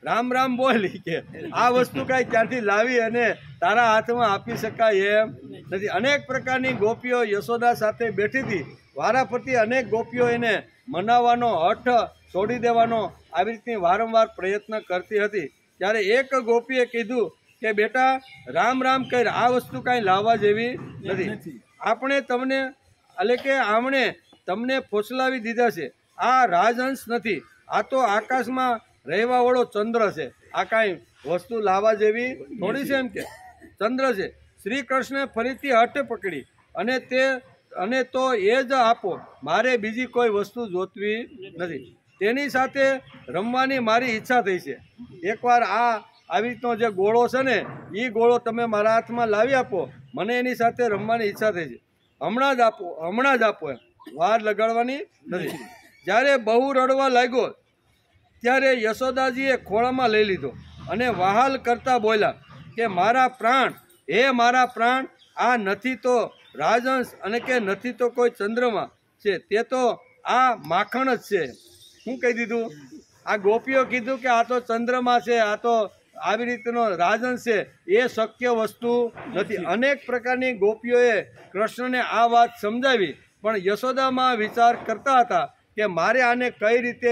A: રામ બોલી કે આ વસ્તુ કાંઈ ક્યાંથી લાવી અને તારા હાથમાં આપી શકાય એમ નથી. અનેક પ્રકારની ગોપીઓ યશોદા સાથે બેઠી હતી. વારાફરતી અનેક ગોપીઓ એને મનાવવાનો, હઠ છોડી દેવાનો આવી રીતની વારંવાર પ્રયત્ન કરતી હતી. ત્યારે એક ગોપીએ કીધું કે બેટા રામ કર, આ વસ્તુ કાંઈ લાવવા જેવી નથી. આમણે તમને ફોસલાવી દીધા છે. આ રાજહંસ નથી, આ તો આકાશમાં રહેવાવાળો ચંદ્ર છે. આ કાંઈ વસ્તુ લાવવા જેવી થોડી છે એમ કે ચંદ્ર છે. શ્રી કૃષ્ણે ફરીથી હઠ પકડી અને તો એ જ આપો, મારે બીજી કોઈ વસ્તુ જોતવી નથી. તેની સાથે રમવાની મારી ઈચ્છા થઈ છે. એકવાર આવી રીતનો જે ગોળો છે ને એ ગોળો તમે મારા હાથમાં લાવી આપો, મને એની સાથે રમવાની ઈચ્છા થઈ છે. હમણાં જ આપો એમ, વાર લગાડવાની નથી. જ્યારે બહુ રડવા લાગ્યો ત્યારે યશોદાજીએ ખોળામાં લઈ લીધો અને વહાલ કરતા બોલ્યા કે મારા પ્રાણ, આ નથી તો રાજહંસ અને કે નથી તો કોઈ ચંદ્રમાં છે, તે તો આ માખણ જ છે. શું કહી દીધું? આ ગોપીઓ કીધું કે આ તો ચંદ્રમાં છે, આ તો આવી રીતનો રાજહંસ છે, એ શક્ય વસ્તુ નથી. અનેક પ્રકારની ગોપીઓએ કૃષ્ણને આ વાત સમજાવી, પણ યશોદામાં વિચાર કરતા હતા કે મારે આને કઈ રીતે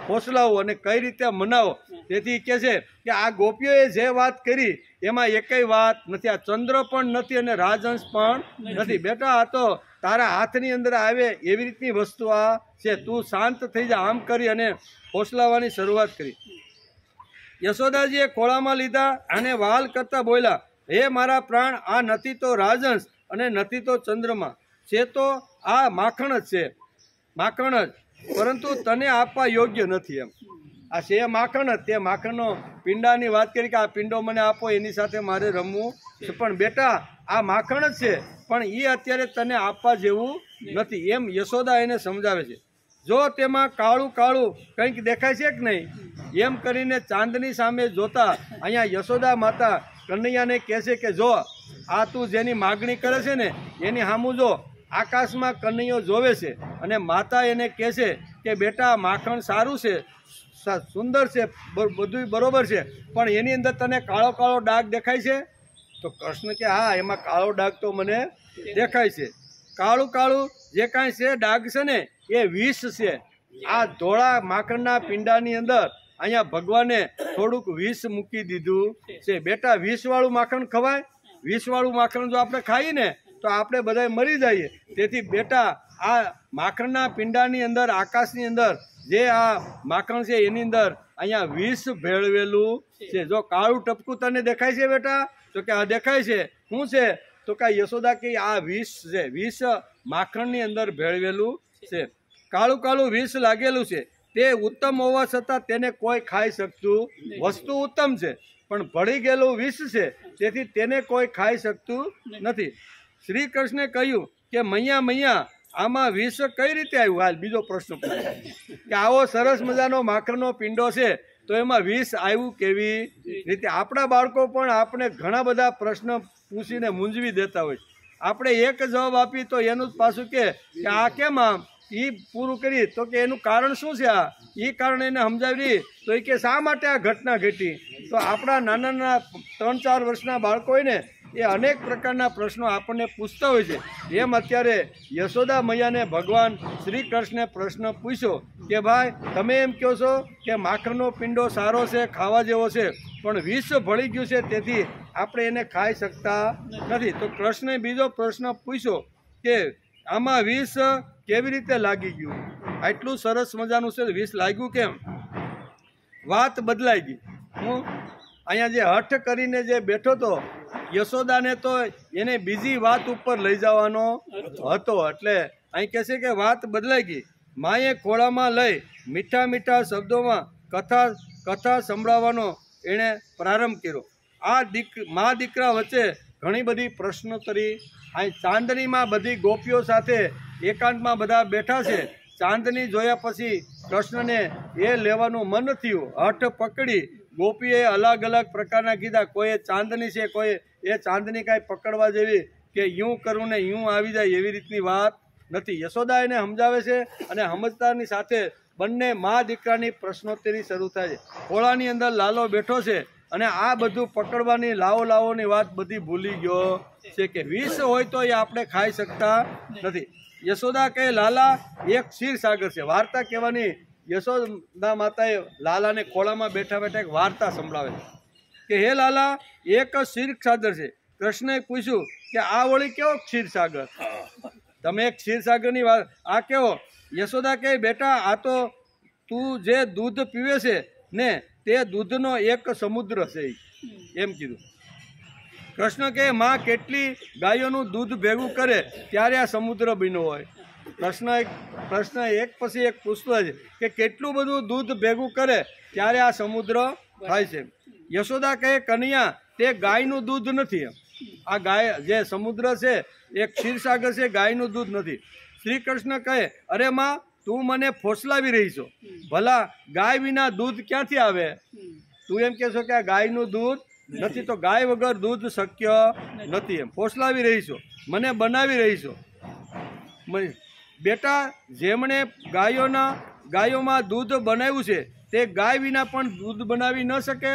A: ફોસલાવવું અને કઈ રીતે મનાવો. તેથી કહે છે કે આ ગોપીઓએ જે વાત કરી એમાં એકેય વાત નથી, આ ચંદ્ર પણ નથી અને રાજહંસ પણ નથી. બેટા આ તો તારા હાથની અંદર આવે એવી રીતની વસ્તુ આ છે, તું શાંત થઈ જા. આમ કરી અને ફોસલાવવાની શરૂઆત કરી. યશોદાજીએ ખોળામાં લીધા અને વહાલ કરતા બોલ્યા, હે મારા પ્રાણ, આ નથી તો રાજહંસ અને નથી તો ચંદ્રમાં છે, તો આ માખણ જ છે, પરંતુ તને આપવા યોગ્ય નથી એમ. આ છે માખણ જ, તે માખણનો પિંડાની વાત કરી કે આ પિંડો મને આપો, એની સાથે મારે રમવું છે. પણ બેટા આ માખણ જ છે, પણ એ અત્યારે તને આપવા જેવું નથી એમ યશોદા એને સમજાવે છે. જો તેમાં કાળું કંઈક દેખાય છે કે નહીં એમ કરીને ચાંદની સામે જોતા અહીંયા યશોદા માતા કનૈયાને કહે છે કે જો આ તું જેની માગણી કરે છે ને એની સામું જો. આકાશમાં કનૈયો જોવે છે અને માતા એને કહે છે કે બેટા માખણ સારું છે, સુંદર છે, બધું બરોબર છે, પણ એની અંદર તને કાળો ડાઘ દેખાય છે? તો કૃષ્ણ કે હા, એમાં કાળો ડાઘ તો મને દેખાય છે. કાળું જે કાંઈ છે ડાઘ છે ને એ વિષ છે. આ ધોળા માખણના પિંડાની અંદર અહીંયા ભગવાને થોડુંક વિષ મૂકી દીધું છે. બેટા વિષવાળું માખણ ખવાય? વિષવાળું માખણ જો આપણે ખાઈએ ને તો આપણે બધા મરી જઈએ. તેથી બેટા આ માખણના પિંડાની અંદર, આકાશની અંદર જે આ માખણ છે એની અંદર અહીંયા વિષ ભેળવેલું છે. જો કાળું ટપકું તને દેખાય છે બેટા? તો કે આ દેખાય છે. શું છે? તો કે યશોદા કે આ વિષ છે, વિષ માખણની અંદર ભેળવેલું છે. કાળું વિષ લાગેલું છે. તે ઉત્તમ હોવા છતાં તેને કોઈ ખાઈ શકતું, વસ્તુ ઉત્તમ છે પણ ભળી ગયેલું વિષ છે, તેથી તેને કોઈ ખાઈ શકતું નથી. શ્રી કૃષ્ણે કહ્યું કે મૈયા આમાં વિષ કઈ રીતે આવ્યું? હાલ બીજો પ્રશ્ન પૂછો કે આવો સરસ મજાનો માખણનો પિંડો છે તો એમાં વિષ આવ્યું કેવી રીતે? આપણા બાળકો પણ આપણે ઘણા બધા પ્રશ્ન પૂછીને મૂંઝવી દેતા હોય. આપણે એક જવાબ આપી તો એનું જ પાછું કે આ કેમ આમ, એ પૂરું કરી તો કે એનું કારણ શું છે, આ એ કારણ એને સમજાવી તો એ કે શા માટે આ ઘટના ઘટી. તો આપણા નાના નાના 3-4 વર્ષના બાળકો હોય ને એ અનેક પ્રકારના પ્રશ્નો આપણને પૂછતા હોય છે. એમ અત્યારે યશોદા મૈયાને ભગવાન શ્રી કૃષ્ણે પ્રશ્ન પૂછ્યો કે ભાઈ તમે એમ કહો છો કે માખણનો પિંડો સારો છે, ખાવા જેવો છે, પણ વિષ ભળી ગયું છે તેથી આપણે એને ખાઈ શકતા નથી. તો કૃષ્ણે બીજો પ્રશ્ન પૂછ્યો કે આમાં વિષ કેવી રીતે લાગી ગયું? આટલું સરસ મજાનું છે, વિષ લાગ્યું કેમ? વાત બદલાઈ ગઈ. હું અહીંયા જે હઠ કરીને જે બેઠો હતો યશોદાને તો એને બીજી વાત ઉપર લઈ જવાનો હતો, એટલે અહીં કહે છે કે વાત બદલાઈ ગઈ. માએ ખોળામાં લઈ મીઠા મીઠા શબ્દોમાં કથા સંભળાવવાનો એણે પ્રારંભ કર્યો. આ મા દીકરા વચ્ચે ઘણી બધી પ્રશ્નોત્તરી. અહીં ચાંદનીમાં બધી ગોપીઓ સાથે એકાંતમાં બધા બેઠા છે. ચાંદની જોયા પછી કૃષ્ણને એ લેવાનું મન થયું. હઠ પકડી ગોપીએ અલગ અલગ પ્રકારના કીધા. કોઈએ ચાંદની છે, કોઈ એ ચાંદની કાંઈ પકડવા જેવી કે યું કરું ને યું આવી જાય એવી રીતની વાત નથી. યશોદા એને સમજાવે છે અને સમજતાની સાથે બંને મા દીકરાની પ્રશ્નોત્તરી શરૂ થાય છે. ખોળાની અંદર લાલો બેઠો છે અને આ બધું પકડવાની લાવોની વાત બધી ભૂલી ગયો છે કે વિષ હોય તો એ આપણે ખાઈ શકતા નથી. યશોદા કહે લાલા એક ક્ષીરસાગર છે. વાર્તા કહેવાની યશોદા માતાએ લાલાને ખોળામાં બેઠા બેઠા એક વાર્તા સંભળાવે કે હે લાલા એક ક્ષીરસાગર છે. કૃષ્ણે પૂછ્યું કે આ વળી કેવો ક્ષીરસાગર? તમે એક ક્ષીરસાગરની વાત આ કેવો? યશોદા કહે બેટા આ તો તું જે દૂધ પીવે છે ને તે દૂધનો એક સમુદ્ર છે એમ કીધું. કૃષ્ણ કહે માં કેટલી ગાયોનું દૂધ ભેગું કરે ત્યારે આ સમુદ્ર બન્યો હોય? પ્રશ્ન એક પછી એક પૂછતો છે કે કેટલું બધું દૂધ ભેગું કરે ત્યારે આ સમુદ્ર થાય છે. યશોદા કહે કન્યા તે ગાયનું દૂધ નથી. આ ગાય જે સમુદ્ર છે એ ક્ષીરસાગર છે, ગાયનું દૂધ નથી. શ્રી કૃષ્ણ કહે અરે માં તું મને ફોસલાવી રહી છો. ભલા ગાય વિના દૂધ ક્યાંથી આવે? તું એમ કહેશો કે આ ગાયનું દૂધ નથી તો ગાય વગર દૂધ શક્ય નથી. એમ ફોસલાવી રહી છો, મને બનાવી રહી છો. બેટા જેમણે ગાયોમાં દૂધ બનાવ્યું છે તે ગાય વિના પણ દૂધ બનાવી ન શકે.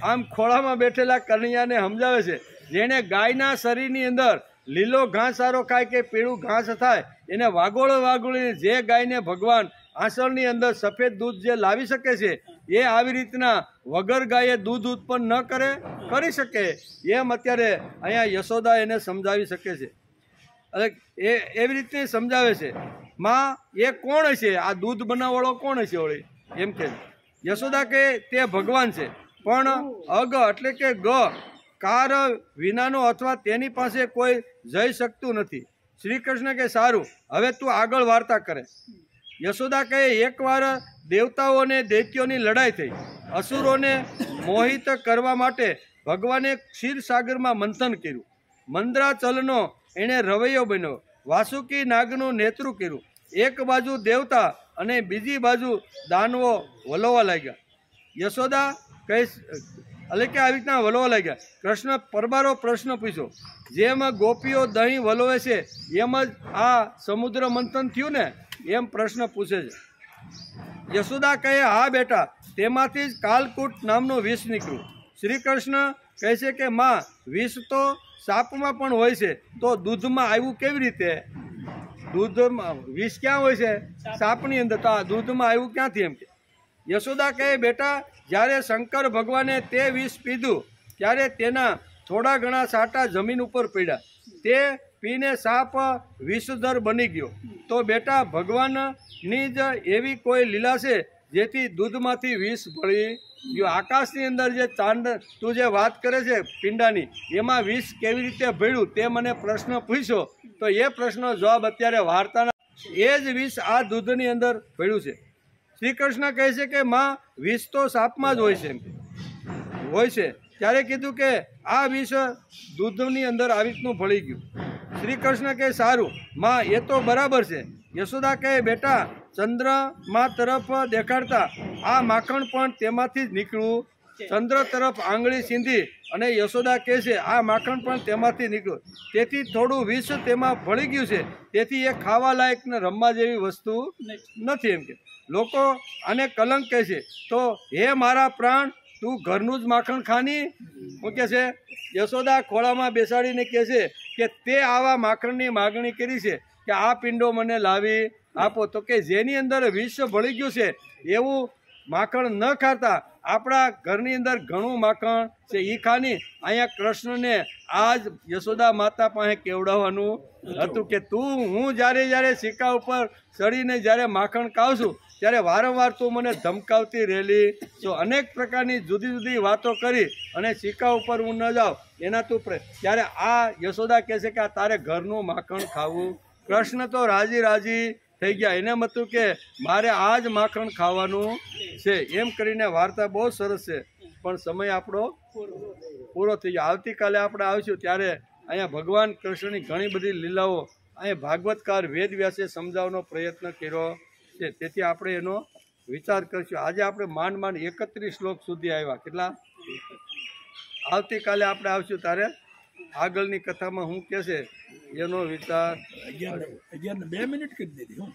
A: આમ ખોળામાં બેઠેલા કનૈયાને સમજાવે છે જેણે ગાયના શરીરની અંદર લીલો ઘાસ સારો ખાય કે પીળું ઘાસ થાય એને વાગોળીને જે ગાયને ભગવાન આંસળની અંદર સફેદ દૂધ જે લાવી શકે છે એ આવી રીતના વગર ગાયે દૂધ ઉત્પન્ન ન કરી શકે. એમ અત્યારે અહીંયા યશોદા એને સમજાવી શકે છે. એ એવી રીતે સમજાવે છે માં એ કોણ હશે? આ દૂધ બનાવવાળો કોણ હશે વળી? એમ કે યશોદા કે તે ભગવાન છે પણ અગ એટલે કે ગ કાર વિનાનો અથવા તેની પાસે કોઈ જઈ શકતું નથી. શ્રી કૃષ્ણ કે સારું હવે તું આગળ વાર્તા કરે. યશોદા કહે એકવાર દેવતાઓ અને દૈત્યોની લડાઈ થઈ. અસુરોને મોહિત કરવા માટે ભગવાને ક્ષીરસાગરમાં મંથન કર્યું. મંદરાચલનો એણે રવૈયો બન્યો. વાસુકી નાગનું નેતૃ કર્યું. એક બાજુ દેવતા અને બીજી બાજુ દાનવો વલોવા લાગ્યા. યશોદા કહે એટલે કે આવી રીતના વલોવા લાગ્યા. કૃષ્ણ પરબારો પ્રશ્ન પૂછ્યો જેમ ગોપીઓ દહીં વલોવે છે એમ જ આ સમુદ્ર મંથન થયું ને? એમ પ્રશ્ન પૂછે છે. યશોદા કહે હા બેટા તેમાંથી જ કાલકૂટ નામનું વિષ નીકળ્યું. શ્રી કૃષ્ણ કહે છે કે માં વિષ તો સાપમાં પણ હોય છે તો દૂધમાં આવ્યું કેવી રીતે? દૂધમાં વિષ ક્યાં હોય છે? સાપની અંદર. તો આ દૂધમાં આવ્યું ક્યાંથી? એમ કે યશોદા કહે બેટા જ્યારે શંકર ભગવાને તે વિષ પીધું ત્યારે તેના થોડા ઘણા સાટા જમીન ઉપર પડ્યા. તે પીને સાપ વિષધર બની ગયો. તો બેટા ભગવાનની જ એવી કોઈ લીલા છે જેથી દૂધમાંથી વિષ ભળી ગયું. આકાશની અંદર જે ચાંદ તું જે વાત કરે છે પિંડાની એમાં વિષ કેવી રીતે ભળ્યું તે મને પ્રશ્ન પૂછ્યો તો એ પ્રશ્નનો જવાબ અત્યારે વાર્તાના એ જ વિષ આ દૂધની અંદર ભળ્યું છે. શ્રી કૃષ્ણ કહે છે કે માં વિષ તો સાપમાં જ હોય છે ત્યારે કીધું કે આ વિષ દૂધની અંદર આવી રીતનું ભળી ગયું. શ્રી કૃષ્ણ કહે સારું માં એ તો બરાબર છે. યશોદા કહે બેટા ચંદ્રમા તરફ દેખાડતા આ માખણ પણ તેમાંથી જ નીકળ્યું. ચંદ્ર તરફ આંગળી સીંધી અને યશોદા કહે છે આ માખણ પણ તેમાંથી નીકળ્યું. તેથી થોડું વિષ તેમાં ભળી ગયું છે. તેથી એ ખાવા લાયક ને રમવા જેવી વસ્તુ નથી એમ કે. લોકો આને કલંક કહે છે. તો હે મારા પ્રાણ તું ઘરનું જ માખણ ખાની. શું કહે છે? યશોદા ખોળામાં બેસાડીને કહે છે કે તે આવા માખણની માગણી કરી છે કે આ પિંડો મને લાવી આપો. તો કે જેની અંદર વિષ ભળી ગયું છે એવું માખણ ન ખાતા આપણા ઘરની અંદર ઘણું માખણ છે એ ખાની. અહીંયા કૃષ્ણને આજ યશોદા માતા પાસે કેવડાવવાનું હતું કે તું હું જ્યારે સિક્કા ઉપર ચડીને જ્યારે માખણ ખાઉં છું ત્યારે વારંવાર તું મને ધમકાવતી રહેલી. તો અનેક પ્રકારની જુદી જુદી વાતો કરી અને સિક્કા ઉપર હું ન જાઉં એના તું ત્યારે આ યશોદા કહે છે કે આ તારે ઘરનું માખણ ખાવું. કૃષ્ણ તો રાજી થઈ ગયા. એને હતું કે મારે આ જ માખણ ખાવાનું છે. એમ કરીને વાર્તા બહુ સરસ છે પણ સમય આપણો પૂરો થઈ ગયો. આવતીકાલે આપણે આવીશું ત્યારે અહીંયા ભગવાન કૃષ્ણની ઘણી બધી લીલાઓ અહીંયા ભાગવતકાર વેદવ્યાસે સમજાવવાનો પ્રયત્ન કર્યો છે. તેથી આપણે એનો વિચાર કરીશું. આજે આપણે માંડ 31 શ્લોક સુધી આવ્યા. કેટલા? આવતીકાલે આપણે આવીશું ત્યારે આગળની કથામાં શું કહે છે એનો વિચાર.
B: 11 ને 2 મિનિટ કરી દીધી હું